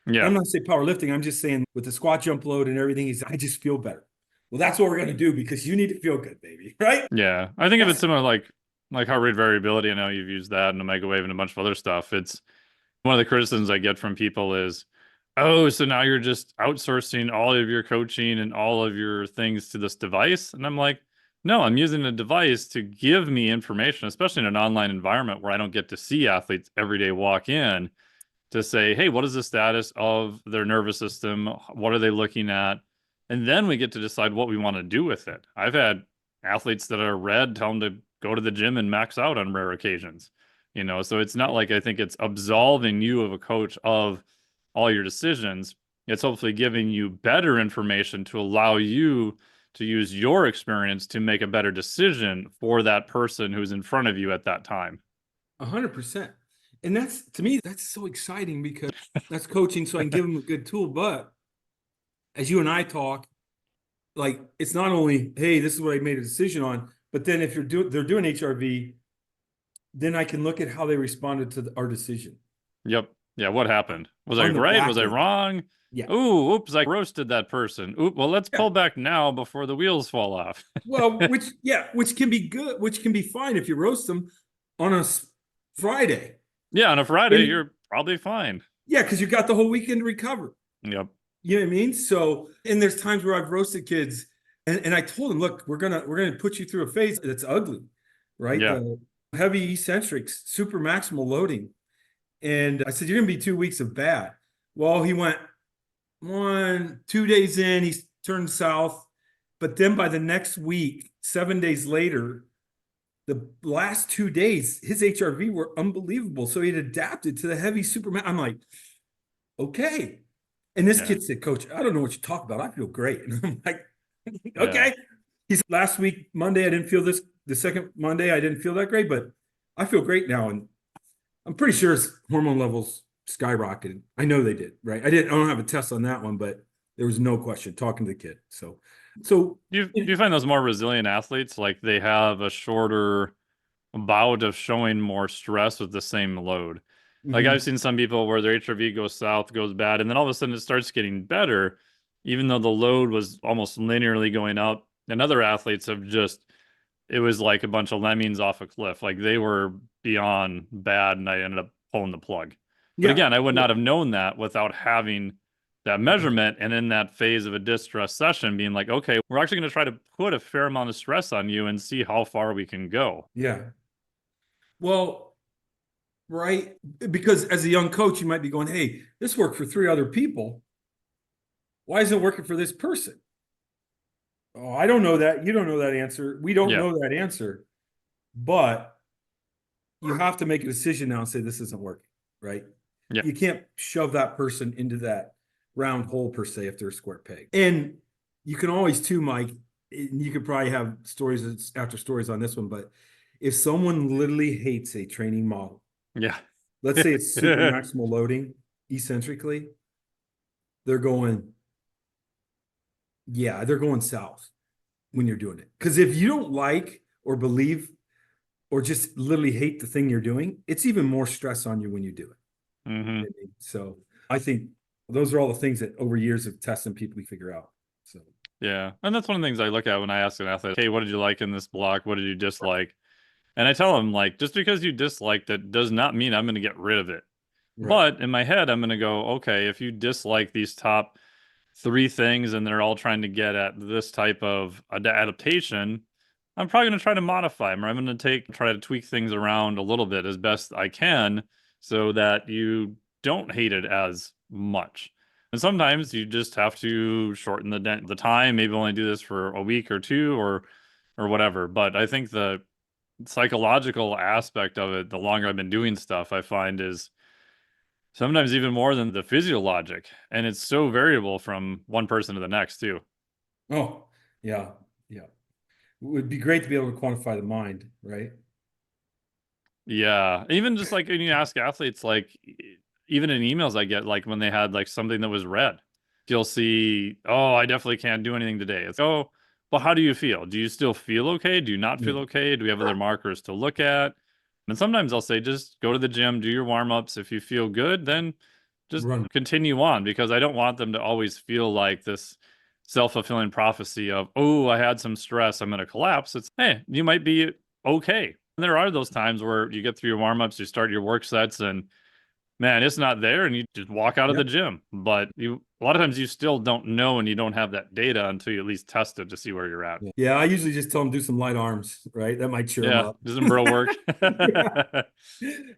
Yeah. I'm not saying powerlifting. I'm just saying with the squat jump load and everything, I just feel better. Well, that's what we're going to do because you need to feel good, baby. Right. Yeah. I think if it's similar, like heart rate variability, I know you've used that and Omega Wave and a bunch of other stuff. It's one of the criticisms I get from people is, oh, so now you're just outsourcing all of your coaching and all of your things to this device. And I'm like, No, I'm using a device to give me information, especially in an online environment where I don't get to see athletes every day walk in, to say, hey, what is the status of their nervous system? What are they looking at? And then we get to decide what we want to do with it. I've had athletes that are red tell them to go to the gym and max out on rare occasions. So it's not like I think it's absolving you of a coach of all your decisions. It's hopefully giving you better information to allow you to use your experience to make a better decision for that person who's in front of you at that time. 100%. And that's, to me, that's so exciting because that's coaching. So I can give them a good tool. But as you and I talk, like, it's not only, hey, this is what I made a decision on, but then if they're doing HRV, then I can look at how they responded to our decision. Yep. Yeah. What happened? Was I right? Was I wrong? Yeah. Ooh, oops, I roasted that person. Oop, well, let's pull back now before the wheels fall off. Well, which can be good, which can be fine if you roast them on a Friday. Yeah, on a Friday, you're probably fine. Yeah, because you got the whole weekend to recover. Yep. You know what I mean? So, and there's times where I've roasted kids, and I told them, look, we're gonna put you through a phase that's ugly, right? Yeah. The heavy eccentrics, super maximal loading. And I said, you're gonna be 2 weeks of bad. Well, he went 2 days in, he turned south. But then by the next week, 7 days later, the last 2 days, his HRV were unbelievable. So he'd adapted to the heavy Superman. I'm like, okay. And this kid said, Coach, I don't know what you talk about. I feel great. And I'm like, okay. Yeah. He said, last week, Monday, I didn't feel this. The second Monday, I didn't feel that great, but I feel great now. And I'm pretty sure his hormone levels skyrocketed. I know they did, right? I don't have a test on that one, but there was no question talking to the kid. So do you find those more resilient athletes, like they have a shorter bout of showing more stress with the same load? Like I've seen some people where their HRV goes south, goes bad, and then all of a sudden it starts getting better, even though the load was almost linearly going up. And other athletes have it was like a bunch of lemmings off a cliff. Like they were beyond bad, and I ended up pulling the plug. But again, I would not have known that without having that measurement, and in that phase of a distress session being like, okay, we're actually going to try to put a fair amount of stress on you and see how far we can go. Yeah. Well, right. Because as a young coach, you might be going, hey, this worked for 3 other people. Why isn't it working for this person? Oh, I don't know that. You don't know that answer. We don't know that answer. But you have to make a decision now and say, this isn't working, right? Yeah. You can't shove that person into that round hole per se if they're a square peg. And you can always too, Mike, you could probably have stories after stories on this one, but if someone literally hates a training model, let's say it's super maximal loading eccentrically, they're going south when you're doing it. Because if you don't like or believe or just literally hate the thing you're doing, it's even more stress on you when you do it. So I think those are all the things that over years of testing people we figure out. So yeah, and that's one of the things I look at when I ask an athlete, hey, what did you like in this block? What did you dislike? And I tell them, like, just because you dislike that does not mean I'm going to get rid of it. Right. But in my head, I'm going to go, okay, if you dislike these top 3 things and they're all trying to get at this type of adaptation, I'm probably going to try to modify them, or I'm going to try to tweak things around a little bit as best I can so that you don't hate it as much. And sometimes you just have to shorten the time, maybe only do this for a week or 2 or whatever. But I think the psychological aspect of it, the longer I've been doing stuff, I find is sometimes even more than the physiologic. And it's so variable from one person to the next too. Oh, yeah. Yeah. It would be great to be able to quantify the mind, right? Yeah. Even just like when you ask athletes, like even in emails I get, like when they had like something that was red, you'll see, oh, I definitely can't do anything today. It's, oh, well, how do you feel? Do you still feel okay? Do you not feel okay? Do we have other markers to look at? And sometimes I'll say, just go to the gym, do your warm-ups. If you feel good, then just continue on, because I don't want them to always feel like this self-fulfilling prophecy of, oh, I had some stress, I'm going to collapse. It's, hey, you might be okay. And there are those times where you get through your warm-ups, you start your work sets, and man, it's not there, and you just walk out of the Yep. gym. But a lot of times you still don't know, and you don't have that data until you at least test it to see where you're at. Yeah, I usually just tell them do some light arms, right? That might cheer them Yeah, up. do some bro work. Yeah.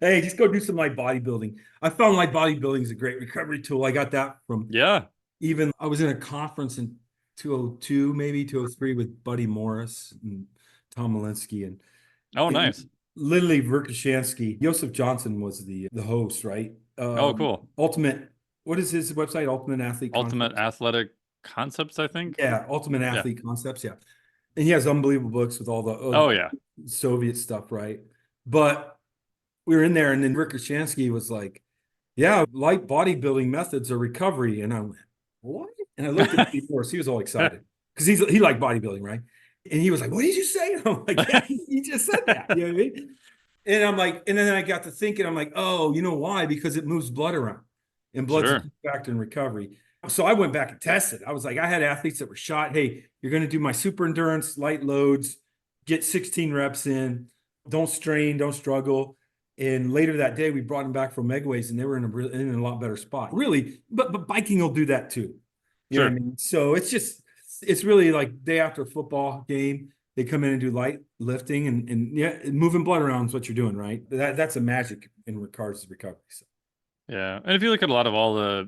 Hey, just go do some light bodybuilding. I found light bodybuilding is a great recovery tool. I got that from Yeah. even I was in a conference in 202, maybe 203 with Buddy Morris and Tom Malinsky Oh, and nice. Lily Verkhoshansky. Joseph Johnson was the host, right? Oh, cool. Ultimate, what is his website? Ultimate Athlete Ultimate Concepts. Athletic Concepts, I think. Yeah, Ultimate Yeah. Athlete Concepts. Yeah, and he has unbelievable books with all the Oh, yeah. Soviet stuff, right? But we were in there, and then Rick Oshansky was like, "Yeah, light bodybuilding methods are recovery," and I went, "What?" And I looked at Steve Morris. He was all excited because he liked bodybuilding, right? And he was like, "What did you say?" And I'm like, "Yeah, you just said that." You know what I mean? And I'm like, and then I got to thinking, I'm like, "Oh, you know why? Because it moves blood around, and blood's a Sure. key factor in recovery." So I went back and tested. I was like, I had athletes that were shot. Hey, you're going to do my super endurance, light loads, get 16 reps in, don't strain, don't struggle. And later that day, we brought them back from megaways, and they were in a lot better spot. Really, but biking will do that too. You know what I Sure. mean? So it's really like day after a football game, they come in and do light lifting and yeah, moving blood around is what you're doing, right? That's a magic in regards to recovery. So. Yeah. And if you look at a lot of all the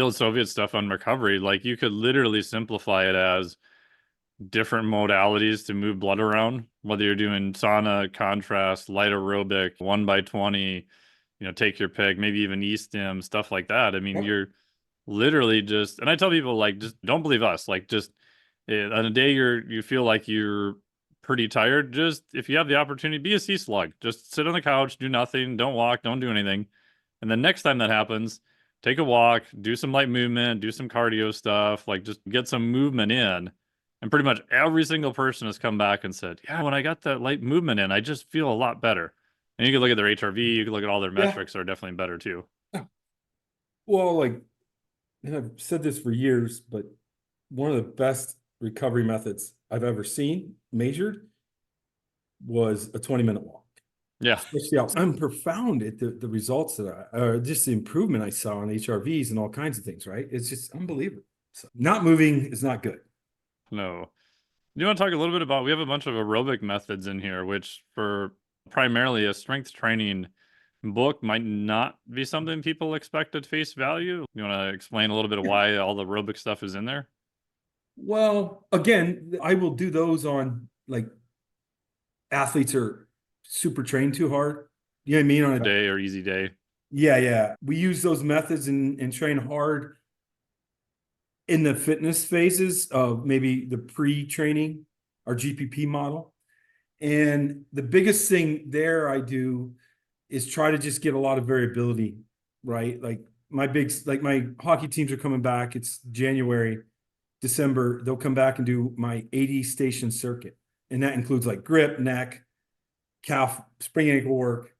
old Soviet stuff on recovery, like you could literally simplify it as different modalities to move blood around, whether you're doing sauna, contrast, light aerobic, 1x20, take your pick, maybe even e-stim, stuff like that. I mean, Yep. you're literally just, and I tell people, like, just don't believe us. Like, just on a day you feel like you're pretty tired, just if you have the opportunity, be a sea slug. Just sit on the couch, do nothing, don't walk, don't do anything. And then next time that happens, take a walk, do some light movement, do some cardio stuff, like just get some movement in. And pretty much every single person has come back and said, yeah, when I got that light movement in, I just feel a lot better. And you can look at their HRV, you can look at all their Yeah. metrics are definitely better too. Well, like, and I've said this for years, but one of the best recovery methods I've ever seen measured was a 20-minute walk. Yeah. Especially out, I'm profound at the results that just the improvement I saw on HRVs and all kinds of things, right? It's just unbelievable. So not moving is not good. No. Do you want to talk a little bit about, we have a bunch of aerobic methods in here, which for primarily a strength training book might not be something people expect at face value. You want to explain a little bit of why all the aerobic stuff is in there? Well, again, I will do those on like athletes are super trained too hard. You know what I mean? On a Day or easy day. yeah. We use those methods and train hard in the fitness phases of maybe the pre-training, our GPP model. And the biggest thing there I do is try to just get a lot of variability, right? Like my hockey teams are coming back. It's January, December. They'll come back and do my 80 station circuit. And that includes like grip, neck, calf, spring ankle work,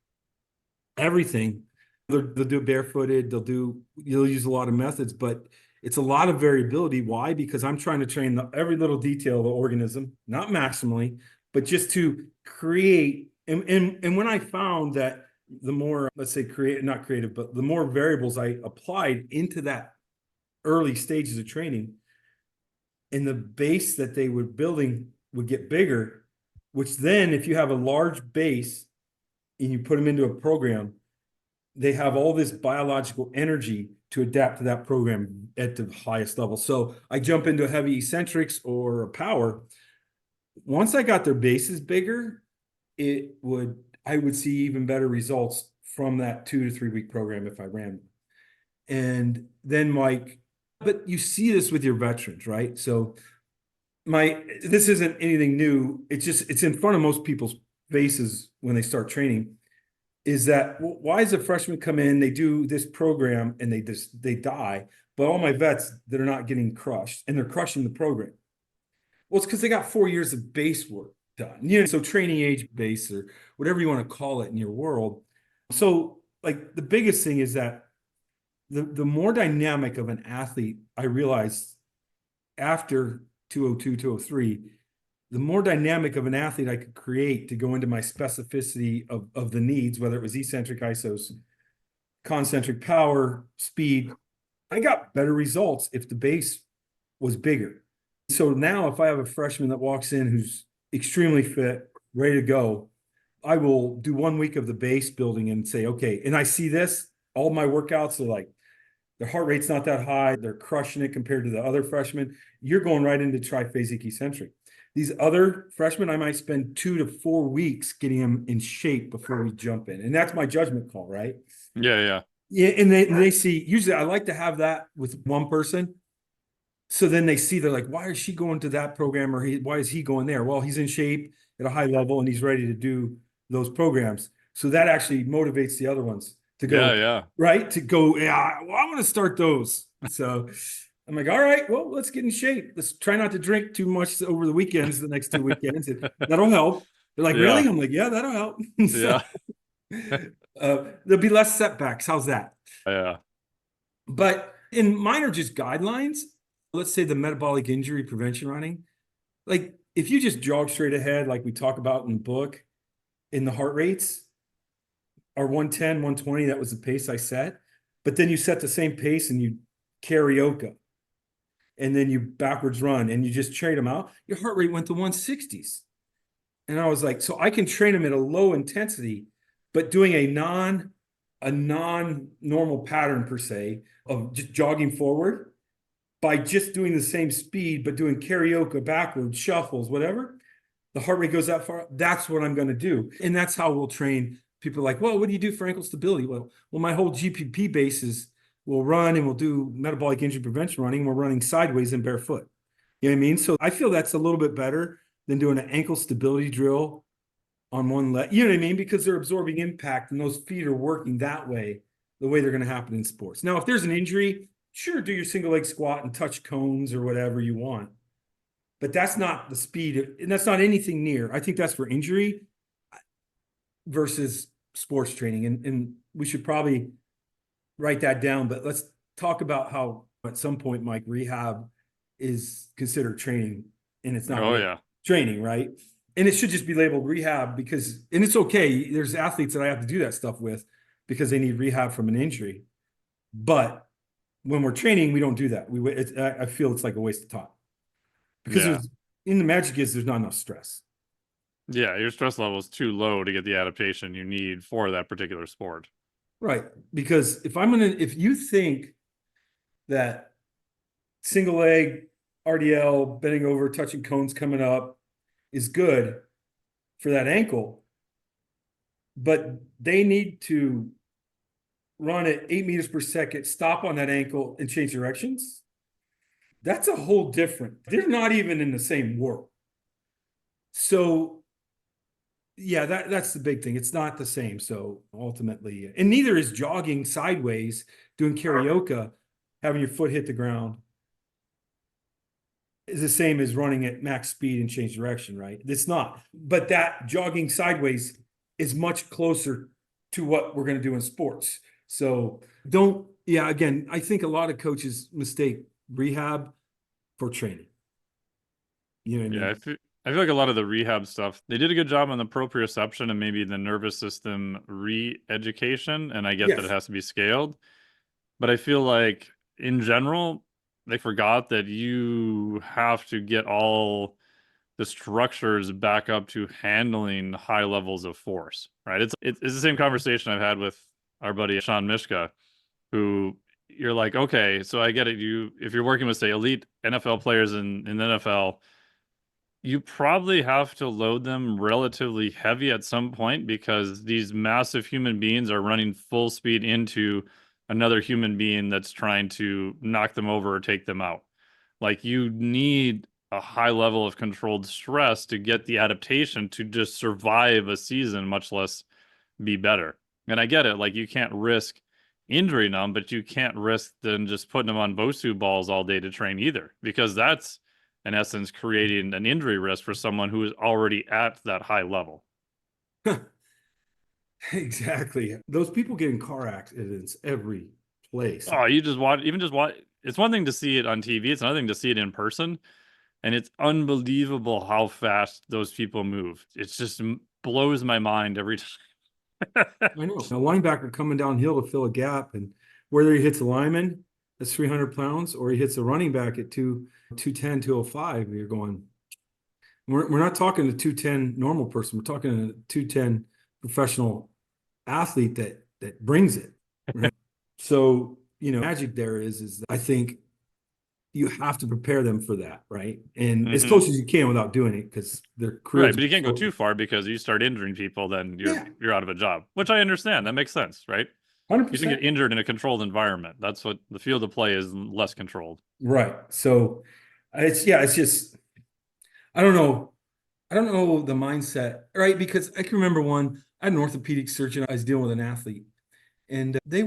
everything. They'll do barefooted. They'll use a lot of methods, but it's a lot of variability. Why? Because I'm trying to train every little detail of the organism, not maximally, but just to create. And when I found that the more, let's say, not creative, but the more variables I applied into that early stages of training, and the base that they were building would get bigger, which then if you have a large base and you put them into a program, they have all this biological energy to adapt to that program at the highest level. So I jump into heavy eccentrics or power. Once I got their bases bigger, I would see even better results from that 2 to 3 week program if I ran. And then but you see this with your veterans, right? So this isn't anything new. It's in front of most people's faces when they start training. Is that why does a freshman come in, they do this program and they die, but all my vets that are not getting crushed and they're crushing the program? Well, it's because they got 4 years of base work done. So training age base or whatever you want to call it in your world. So like the biggest thing is that the more dynamic of an athlete I realized after 202, 203, the more dynamic of an athlete I could create to go into my specificity of the needs, whether it was eccentric isos concentric power, speed. I got better results if the base was bigger. So now if I have a freshman that walks in who's extremely fit, ready to go, I will do 1 week of the base building and say, okay, and I see this, all my workouts are like, their heart rate's not that high. They're crushing it compared to the other freshmen. You're going right into triphasic eccentric. These other freshmen, I might spend 2 to 4 weeks getting them in shape before we jump in. And that's my judgment call, right? Yeah. Yeah. And they see, usually I like to have that with one person. So then they see, they're like, why is she going to that program, or why is he going there? Well, he's in shape at a high level and he's ready to do those programs. So that actually motivates the other ones to go, Yeah. right? To go, yeah, well, I want to start those. So I'm like, all right, well, let's get in shape. Let's try not to drink too much over the weekends, the next 2 weekends. That'll help. They're like, really? Yeah. I'm like, yeah, that'll help. So, Yeah. there'll be less setbacks. How's that? Yeah. But in mine are just guidelines. Let's say the metabolic injury prevention running. Like if you just jog straight ahead, like we talk about in the book, in the heart rates are 110, 120. That was the pace I set. But then you set the same pace and you karaoke, and then you backwards run and you just trade them out. Your heart rate went to 160s. And I was like, so I can train them at a low intensity, but doing a non-normal pattern per se of just jogging forward by just doing the same speed, but doing karaoke backwards, shuffles, whatever, the heart rate goes that far. That's what I'm going to do. And that's how we'll train people. Like, well, what do you do for ankle stability? Well, my whole GPP base is we'll run and we'll do metabolic injury prevention running. We're running sideways and barefoot. You know what I mean? So I feel that's a little bit better than doing an ankle stability drill on one leg. You know what I mean? Because they're absorbing impact and those feet are working that way, the way they're going to happen in sports. Now, if there's an injury, sure, do your single leg squat and touch cones or whatever you want. But that's not the speed, and that's not anything near. I think that's for injury versus sports training. And we should probably write that down. But let's talk about how at some point, Mike, rehab is considered training, and it's not Oh, really yeah. training, right? And it should just be labeled rehab because, and it's okay. There's athletes that I have to do that stuff with because they need rehab from an injury. But when we're training, we don't do that. I feel it's like a waste of time because Yeah. in the magic is there's not enough stress. Yeah. Your stress level is too low to get the adaptation you need for that particular sport. Right. Because if you think that single leg RDL, bending over, touching cones coming up is good for that ankle, but they need to run at 8 meters per second, stop on that ankle and change directions. That's a whole different, they're not even in the same world. So yeah, that's the big thing. It's not the same. So ultimately, and neither is jogging sideways, doing karaoke, having your foot hit the ground is the same as running at max speed and change direction, right? It's not. But that jogging sideways is much closer to what we're going to do in sports. So again, I think a lot of coaches mistake rehab for training. You know what I mean? I feel like a lot of the rehab stuff, they did a good job on the proprioception and maybe the nervous system re-education. And I get that it Yes. has to be scaled. But I feel like in general, they forgot that you have to get all the structures back up to handling high levels of force, right? It's the same conversation I've had with our buddy Sean Mishka, who you're like, okay, so I get it. If you're working with, say, elite NFL players in the NFL, you probably have to load them relatively heavy at some point because these massive human beings are running full speed into another human being that's trying to knock them over or take them out. Like you need a high level of controlled stress to get the adaptation to just survive a season, much less be better. And I get it. Like you can't risk injuring them, but you can't risk then just putting them on Bosu balls all day to train either, because that's in essence creating an injury risk for someone who is already at that high level. Exactly. Those people get in car accidents every place. Oh, you just watch, even just watch. It's one thing to see it on TV. It's another thing to see it in person. And it's unbelievable how fast those people move. It just blows my mind every time. I know. A linebacker coming downhill to fill a gap, and whether he hits a lineman that's 300 pounds or he hits a running back at 210, 205, you're going, we're not talking a 210 normal person. We're talking a 210 professional athlete that brings it. Right? So, magic there is I think you have to prepare them for that, right? And as close as you can without doing it, because their Right, careers but you are can't go short. too far because you start injuring people, then Yeah, you're out of a job, which I understand. That makes sense, right? You can 100%. get injured in a controlled environment. That's what the field of play is, less controlled. Right. So it's just I don't know. I don't know the mindset, right? Because I can remember I had an orthopedic surgeon. I was dealing with an athlete, and the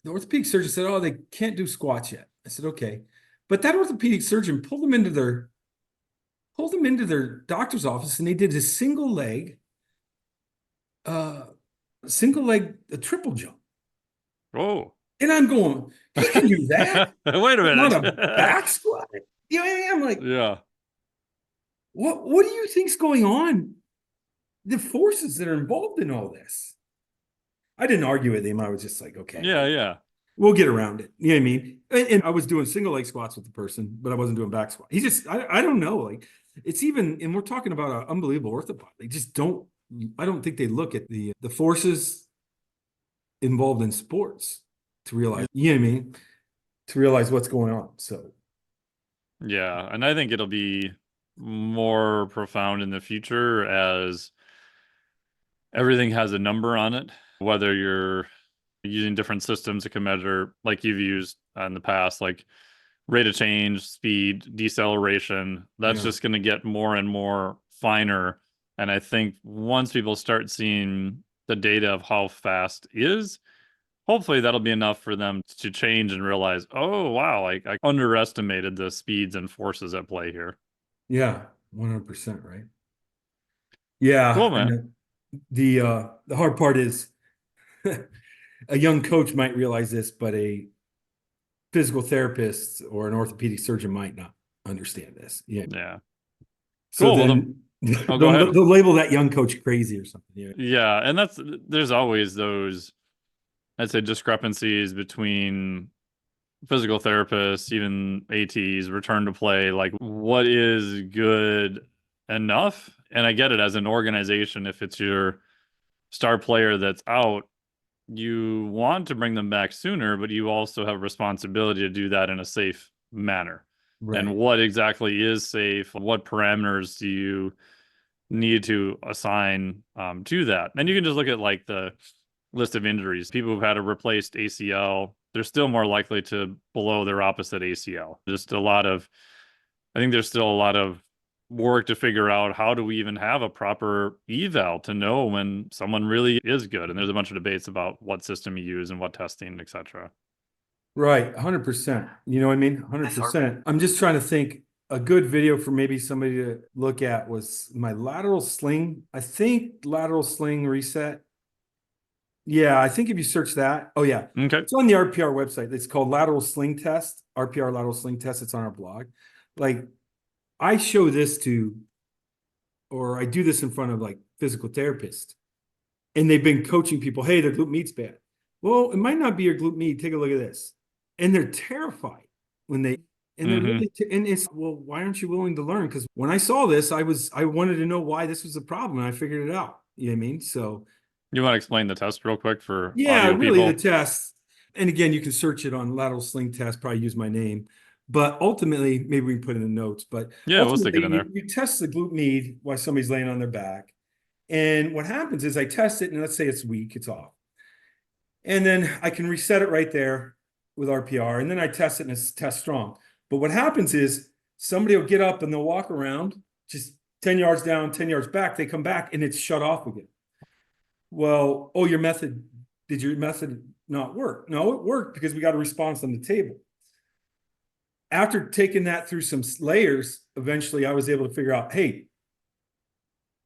orthopedic surgeon said, "Oh, they can't do squats yet." I said, "Okay," but that orthopedic surgeon pulled them into their doctor's office, and they did a uh, a triple jump. Oh, And I'm going, he can do that, wait a but not minute. a back squat. You know what I mean? I'm like, Yeah, what do you think's going on? The forces that are involved in all this. I didn't argue with him. I was just like, okay, yeah, yeah. we'll get around it. You know what I mean? And I was doing single leg squats with the person, but I wasn't doing back squat. I don't know. Like it's even, and we're talking about an unbelievable orthopod. They just I don't think they look at the forces involved in sports to realize, you know what I mean? To realize what's going on. So, Yeah, and I think it'll be more profound in the future as everything has a number on it, whether you're using different systems that can measure, like you've used in the past, like rate of change, speed, deceleration. That's yeah. just going to get more and more finer. And I think once people start seeing the data of how fast is, hopefully that'll be enough for them to change and realize, oh, wow, like I underestimated the speeds and forces at play here. Yeah. 100%. Right. Yeah. Cool, man. And the hard part is a young coach might realize this, but a physical therapist or an orthopedic surgeon might not understand this. Yeah. Yeah. So Cool. Well, then oh, go ahead. they'll label that young coach crazy or something. Yeah. Yeah. And there's always those, I'd say, discrepancies between physical therapists, even ATs, return to play, like what is good enough? And I get it as an organization, if it's your star player that's out, you want to bring them back sooner, but you also have responsibility to do that in a safe manner. And Right. what exactly is safe? What parameters do you need to assign to that? And you can just look at like the list of injuries. People who've had a replaced ACL, they're still more likely to blow their opposite ACL. I think there's still a lot of work to figure out how do we even have a proper eval to know when someone really is good. And there's a bunch of debates about what system you use and what testing, etc. Right. 100%. You know what I mean? 100%. I'm just trying to think a good video for maybe somebody to look at was my lateral sling. I think lateral sling reset. Yeah, I think if you search that, oh yeah, Okay. it's on the RPR website. It's called lateral sling test, RPR lateral sling test. It's on our blog. Like I show this or I do this in front of like physical therapists, and they've been coaching people. Hey, their glute med's bad. Well, it might not be your glute med. Take a look at this, and they're terrified when they're really and it's well, why aren't you willing to learn? Because when I saw this, I wanted to know why this was a problem, and I figured it out. You know what I mean? So You want to explain the test real quick for yeah, audio really the people? test. And again, you can search it on lateral sling test, probably use my name. But ultimately, maybe we can put in the notes, but Yeah, we'll stick it ultimately in there. you test the glute med while somebody's laying on their back. And what happens is I test it, and let's say it's weak, it's off. And then I can reset it right there with RPR. And then I test it and it's test strong. But what happens is somebody will get up and they'll walk around just 10 yards down, 10 yards back. They come back and it's shut off again. Well, oh, did your method not work? No, it worked because we got a response on the table. After taking that through some layers, eventually I was able to figure out, hey,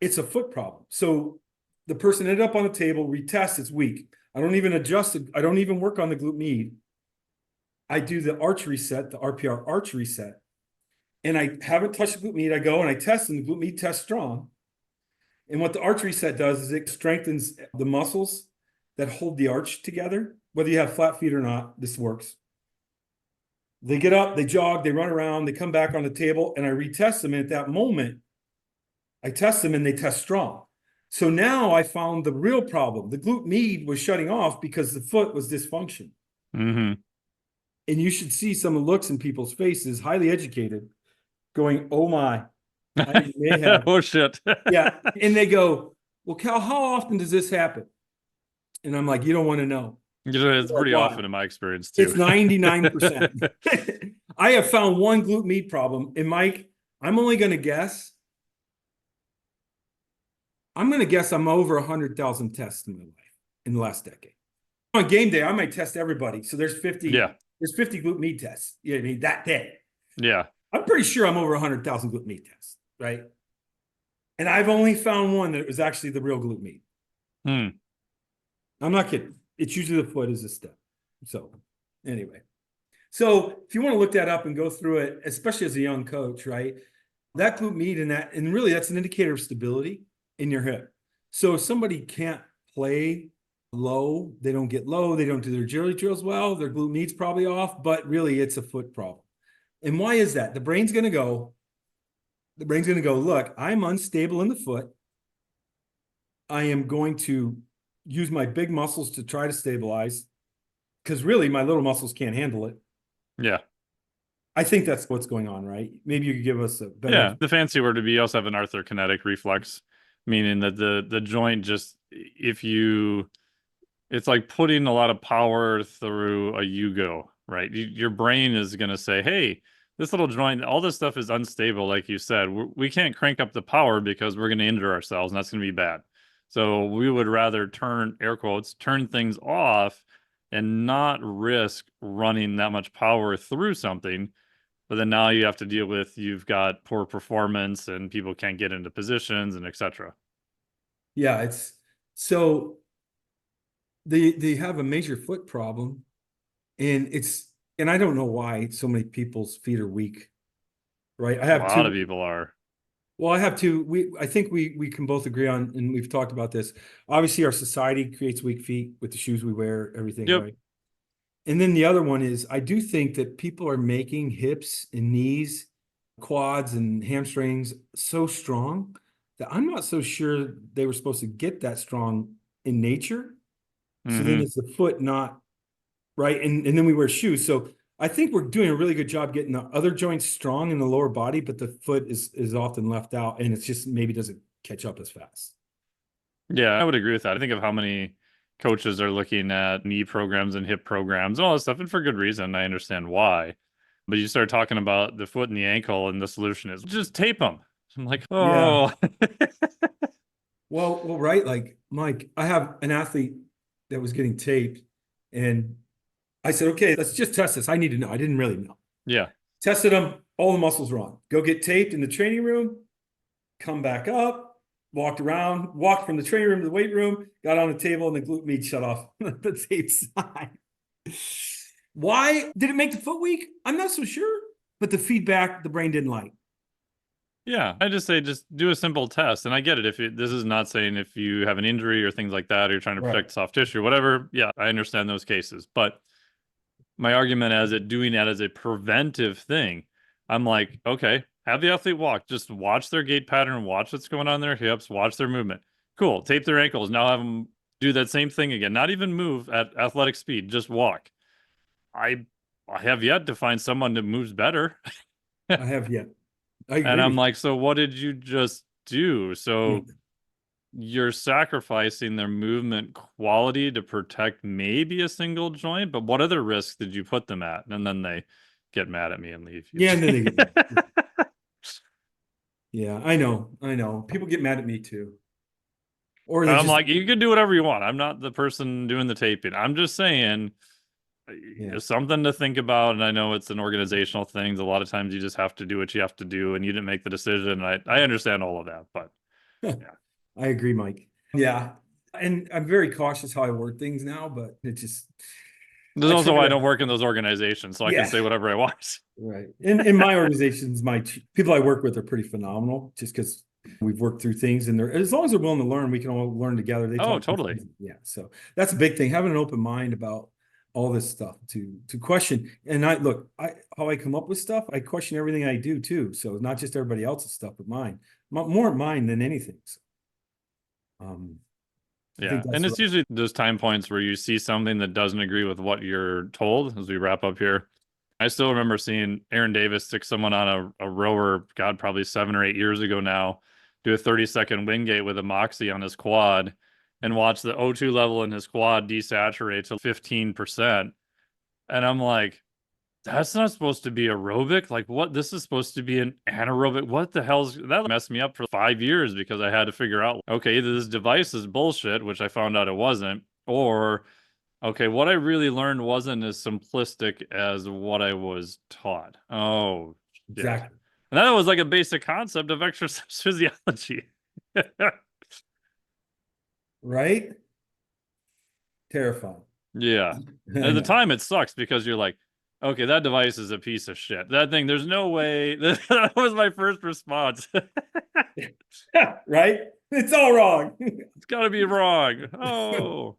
it's a foot problem. So the person ended up on the table, retest, it's weak. I don't even adjust it. I don't even work on the glute med. I do the arch reset, the RPR arch reset, and I haven't touched the glute med. I go and I test, and the glute med test strong. And what the arch reset does is it strengthens the muscles that hold the arch together. Whether you have flat feet or not, this works. They get up, they jog, they run around, they come back on the table, and I retest them. And at that moment, I test them and they test strong. So now I found the real problem. The glute med was shutting off because the foot was dysfunction. Mm-hmm. And you should see some of the looks in people's faces, highly educated, going, oh my, I may have. Oh, shit. Yeah. And they go, well, Cal, how often does this happen? And I'm like, you don't want to know. It's pretty often in my experience, too. It's 99%. I have found one glute med problem. And Mike, I'm only going to guess. I'm going to guess I'm over 100,000 tests in my life in the last decade. On game day, I might test everybody. So there's 50. Yeah. There's 50 glute med tests. You know what I mean? That day. Yeah. I'm pretty sure I'm over 100,000 glute med tests, right? And I've only found one that was actually the real glute med. I'm not kidding. It's usually the foot is a step. So anyway. So if you want to look that up and go through it, especially as a young coach, right? That glute med and really that's an indicator of stability in your hip. So if somebody can't play low, they don't get low, they don't do their agility drills well, their glute med's probably off, but really it's a foot problem. And why is that? The brain's going to go, look, I'm unstable in the foot. I am going to use my big muscles to try to stabilize because really my little muscles can't handle it. Yeah. I think that's what's going on, right? Maybe you could give us a better. Yeah. The fancy word would be you also have an arthrokinetic reflex, meaning that the joint just, it's like putting a lot of power through a Yugo, right? Your brain is going to say, hey, this little joint, all this stuff is unstable, like you said. We can't crank up the power because we're going to injure ourselves, and that's going to be bad. So we would rather turn things off and not risk running that much power through something. But then now you have to deal with, you've got poor performance and people can't get into positions and etc. Yeah, it's so they have a major foot problem, and I don't know why so many people's feet are weak, right? I have a lot of people are. Well, I have two. I think we can both agree on, and we've talked about this. Obviously, our society creates weak feet with the shoes we wear, everything, Yep. right? And then the other one is I do think that people are making hips and knees, quads and hamstrings so strong that I'm not so sure they were supposed to get that strong in nature. So then it's the foot not right. And then we wear shoes. So I think we're doing a really good job getting the other joints strong in the lower body, but the foot is often left out, and it's just maybe doesn't catch up as fast. Yeah, I would agree with that. I think of how many coaches are looking at knee programs and hip programs and all this stuff, and for good reason. I understand why. But you start talking about the foot and the ankle, and the solution is just tape them. I'm like, oh. Yeah. Well, right. Like, Mike, I have an athlete that was getting taped, and I said, okay, let's just test this. I need to know. I didn't really know. Yeah. Tested him. All the muscles were on. Go get taped in the training room, come back up, walked around, walked from the training room to the weight room, got on the table, and the glute med shut off the tape side. Why did it make the foot weak? I'm not so sure, but the feedback the brain didn't like. Yeah, I just say just do a simple test, and I get it. This is not saying if you have an injury or things like that, or you're trying to protect soft tissue or whatever. Yeah, I understand those cases, but my argument as doing that as a preventive thing, I'm like, okay, have the athlete walk, just watch their gait pattern, watch what's going on in their hips, watch their movement. Cool, tape their ankles. Now have them do that same thing again. Not even move at athletic speed, just walk. I have yet to find someone that moves better. I have yet. And I'm like, so what did you just do? So you're sacrificing their movement quality to protect maybe a single joint, but what other risks did you put them at? And then they get mad at me and leave. Yeah, and then they get mad. Yeah, I know. People get mad at me too. Or I'm like, you can do whatever you want. I'm not the person doing the taping. I'm just saying there's something to think about. And I know it's an organizational thing. A lot of times you just have to do what you have to do, and you didn't make the decision. I understand all of that, but yeah. I agree, Mike. Yeah. And I'm very cautious how I word things now, but it just. There's also why I don't work in those organizations, so I can say whatever I want. Right. In my organizations, my people I work with are pretty phenomenal, just because We've worked through things, and as long as they're willing to learn, we can all learn together. They Oh, talk. totally. Yeah. So that's a big thing, having an open mind about all this stuff to question. And how I come up with stuff, I question everything I do too. So not just everybody else's stuff, but mine. More mine than anything. So, I Yeah. think that's And right. it's usually those time points where you see something that doesn't agree with what you're told as we wrap up here. I still remember seeing Aaron Davis stick someone on a rower, God, probably 7 or 8 years ago now, do a 30-second Wingate with a Moxie on his quad and watch the O2 level in his quad desaturate to 15%. And I'm like, that's not supposed to be aerobic. Like, what? This is supposed to be an anaerobic. What the hell's that? Messed me up for 5 years because I had to figure out, okay, either this device is bullshit, which I found out it wasn't, or okay, what I really learned wasn't as simplistic as what I was taught. Oh, shit. Exactly. And that was like a basic concept of exercise physiology. Right? Terrifying. Yeah. I At the know. time, it sucks because you're like, okay, that device is a piece of shit. That thing, there's no way. That was my first response. Right? It's all wrong. It's got to be wrong. Oh,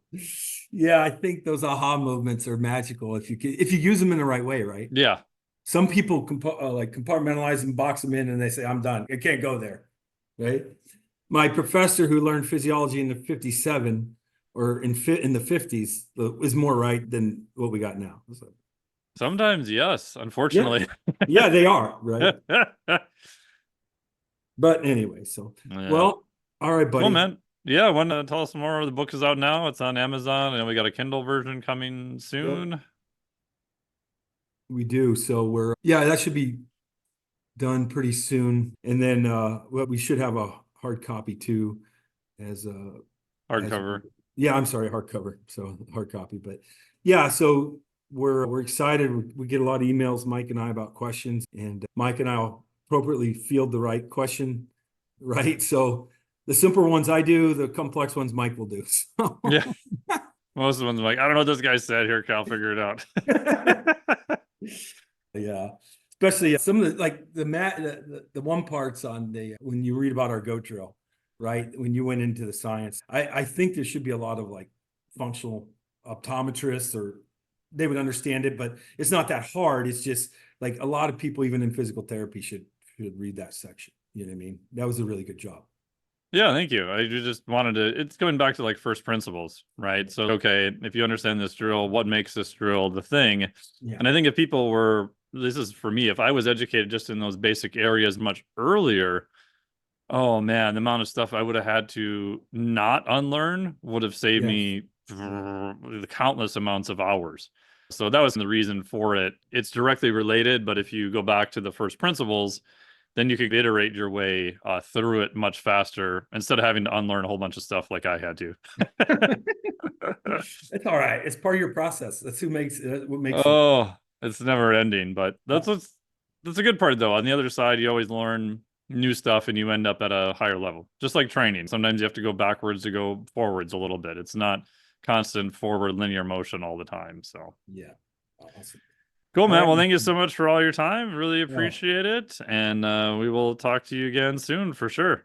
Yeah, I think those aha movements are magical if you use them in the right way, right? yeah. Some people like compartmentalize and box them in, and they say, "I'm done. I can't go there." Right? My professor, who learned physiology in the '57 or in the '50s, is more right than what we got now. So, Sometimes, yes, yeah, unfortunately. yeah, they are right. Yeah. But anyway, well, all right, Cool, buddy. man. Yeah, want to tell us more? The book is out now. It's on Amazon, and we got a Kindle version coming Yep, soon. we do. So that should be done pretty soon. And then we should have a hard copy too, as as Hardcover. yeah, I'm sorry, hardcover. So hard copy, but yeah, so we're excited. We get a lot of emails, Mike and I, about questions, and Mike and I'll appropriately field the right question, right? So the simple ones I do, the complex ones Mike will do. So. Yeah. Most of the ones I'm like, I don't know what this guy said. Here, Cal, figure it out. Yeah, especially some of the like the one parts on the when you read about our goat drill, right? When you went into the science, I think there should be a lot of like functional optometrists, or they would understand it, but it's not that hard. It's just like a lot of people, even in physical therapy, should read that section. You know what I mean? That was a really good job. Yeah, thank you. I just wanted to, it's going back to like first principles, right? So, okay, if you understand this drill, what makes this drill the thing? Yeah. And I think if people were, this is for me, if I was educated just in those basic areas much earlier, oh man, the amount of stuff I would have had to not unlearn would have saved Yes. me the countless amounts of hours. So that was the reason for it. It's directly related, but if you go back to the first principles, then you could iterate your way through it much faster instead of having to unlearn a whole bunch of stuff like I had to. It's all right. It's part of your process. That's what makes you. Oh, it's never ending, but that's a good part though. On the other side, you always learn new stuff and you end up at a higher level. Just like training. Sometimes you have to go backwards to go forwards a little bit. It's not constant forward linear motion all the time. So Yeah. Awesome. cool, All man. right. Well, thank you so much for all your time. Really Yeah. appreciate it. And we will talk to you again soon for sure.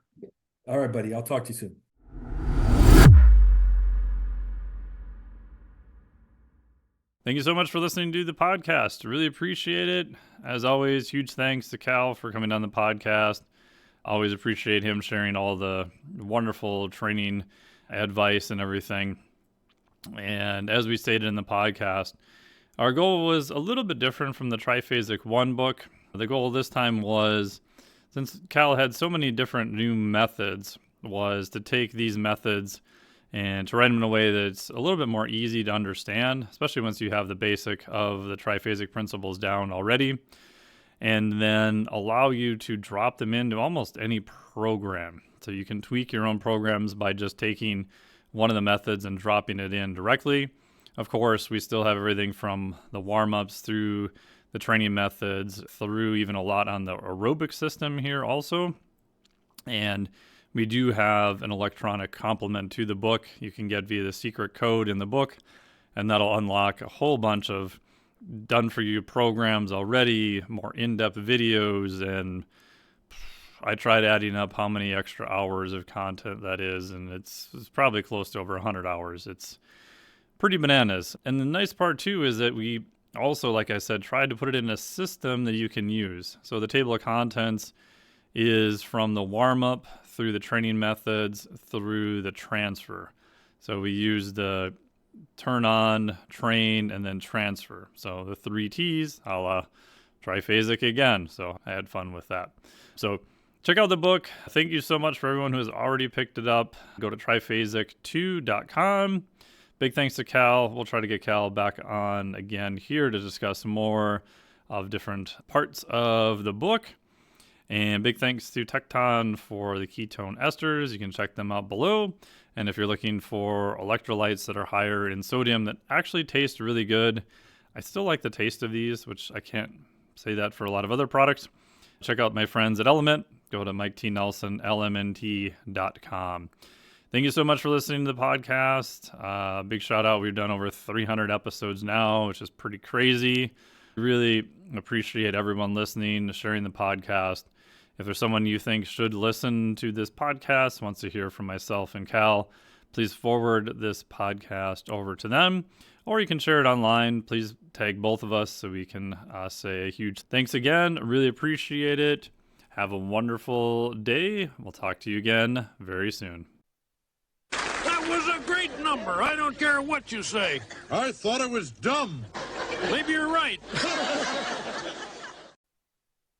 All right, buddy. I'll talk to you soon. Thank you so much for listening to the podcast. Really appreciate it. As always, huge thanks to Cal for coming on the podcast. Always appreciate him sharing all the wonderful training advice and everything. And as we stated in the podcast, our goal was a little bit different from the Triphasic 1 book. The goal this time was, since Cal had so many different new methods, was to take these methods and to write them in a way that's a little bit more easy to understand, especially once you have the basic of the triphasic principles down already, and then allow you to drop them into almost any program. So you can tweak your own programs by just taking one of the methods and dropping it in directly. Of course, we still have everything from the warm-ups through the training methods, through even a lot on the aerobic system here also. And we do have an electronic complement to the book you can get via the secret code in the book, and that'll unlock a whole bunch of done-for-you programs already, more in-depth videos, and I tried adding up how many extra hours of content that is, and it's probably close to over 100 hours. It's pretty bananas. And the nice part too is that we also, like I said, tried to put it in a system that you can use. So the table of contents is from the warm-up through the training methods through the transfer. So we use the turn on, train, and then transfer. So the 3 T's, a la Triphasic again. So I had fun with that. So check out the book. Thank you so much for everyone who has already picked it up. Go to triphasic2.com. Big thanks to Cal. We'll try to get Cal back on again here to discuss more of different parts of the book. And big thanks to Tecton for the ketone esters. You can check them out below. And if you're looking for electrolytes that are higher in sodium that actually taste really good, I still like the taste of these, which I can't say that for a lot of other products. Check out my friends at LMNT. Go to Mike T. Nelson, LMNT.com. Thank you so much for listening to the podcast. Big shout out. We've done over 300 episodes now, which is pretty crazy. Really appreciate everyone listening, sharing the podcast. If there's someone you think should listen to this podcast, wants to hear from myself and Cal, please forward this podcast over to them, or you can share it online. Please tag both of us so we can say a huge thanks again. Really appreciate it. Have a wonderful day. We'll talk to you again very soon. That was a great number. I don't care what you say. I thought it was dumb. Maybe you're right.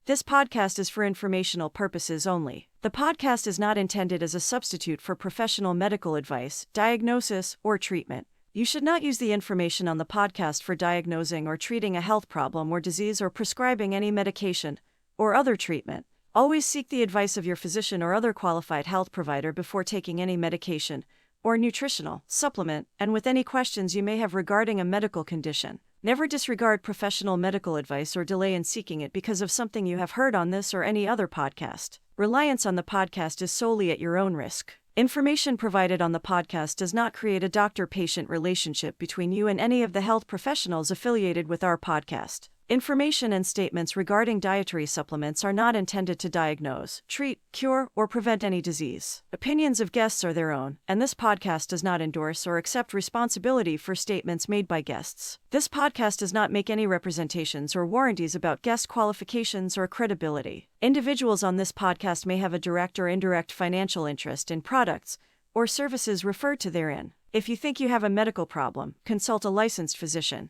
This podcast is for informational purposes only. The podcast is not intended as a substitute for professional medical advice, diagnosis, or treatment. You should not use the information on the podcast for diagnosing or treating a health problem or disease or prescribing any medication or other treatment. Always seek the advice of your physician or other qualified health provider before taking any medication or nutritional supplement, and with any questions you may have regarding a medical condition. Never disregard professional medical advice or delay in seeking it because of something you have heard on this or any other podcast. Reliance on the podcast is solely at your own risk. Information provided on the podcast does not create a doctor-patient relationship between you and any of the health professionals affiliated with our podcast. Information and statements regarding dietary supplements are not intended to diagnose, treat, cure, or prevent any disease. Opinions of guests are their own, and this podcast does not endorse or accept responsibility for statements made by guests. This podcast does not make any representations or warranties about guest qualifications or credibility. Individuals on this podcast may have a direct or indirect financial interest in products or services referred to therein. If you think you have a medical problem, consult a licensed physician.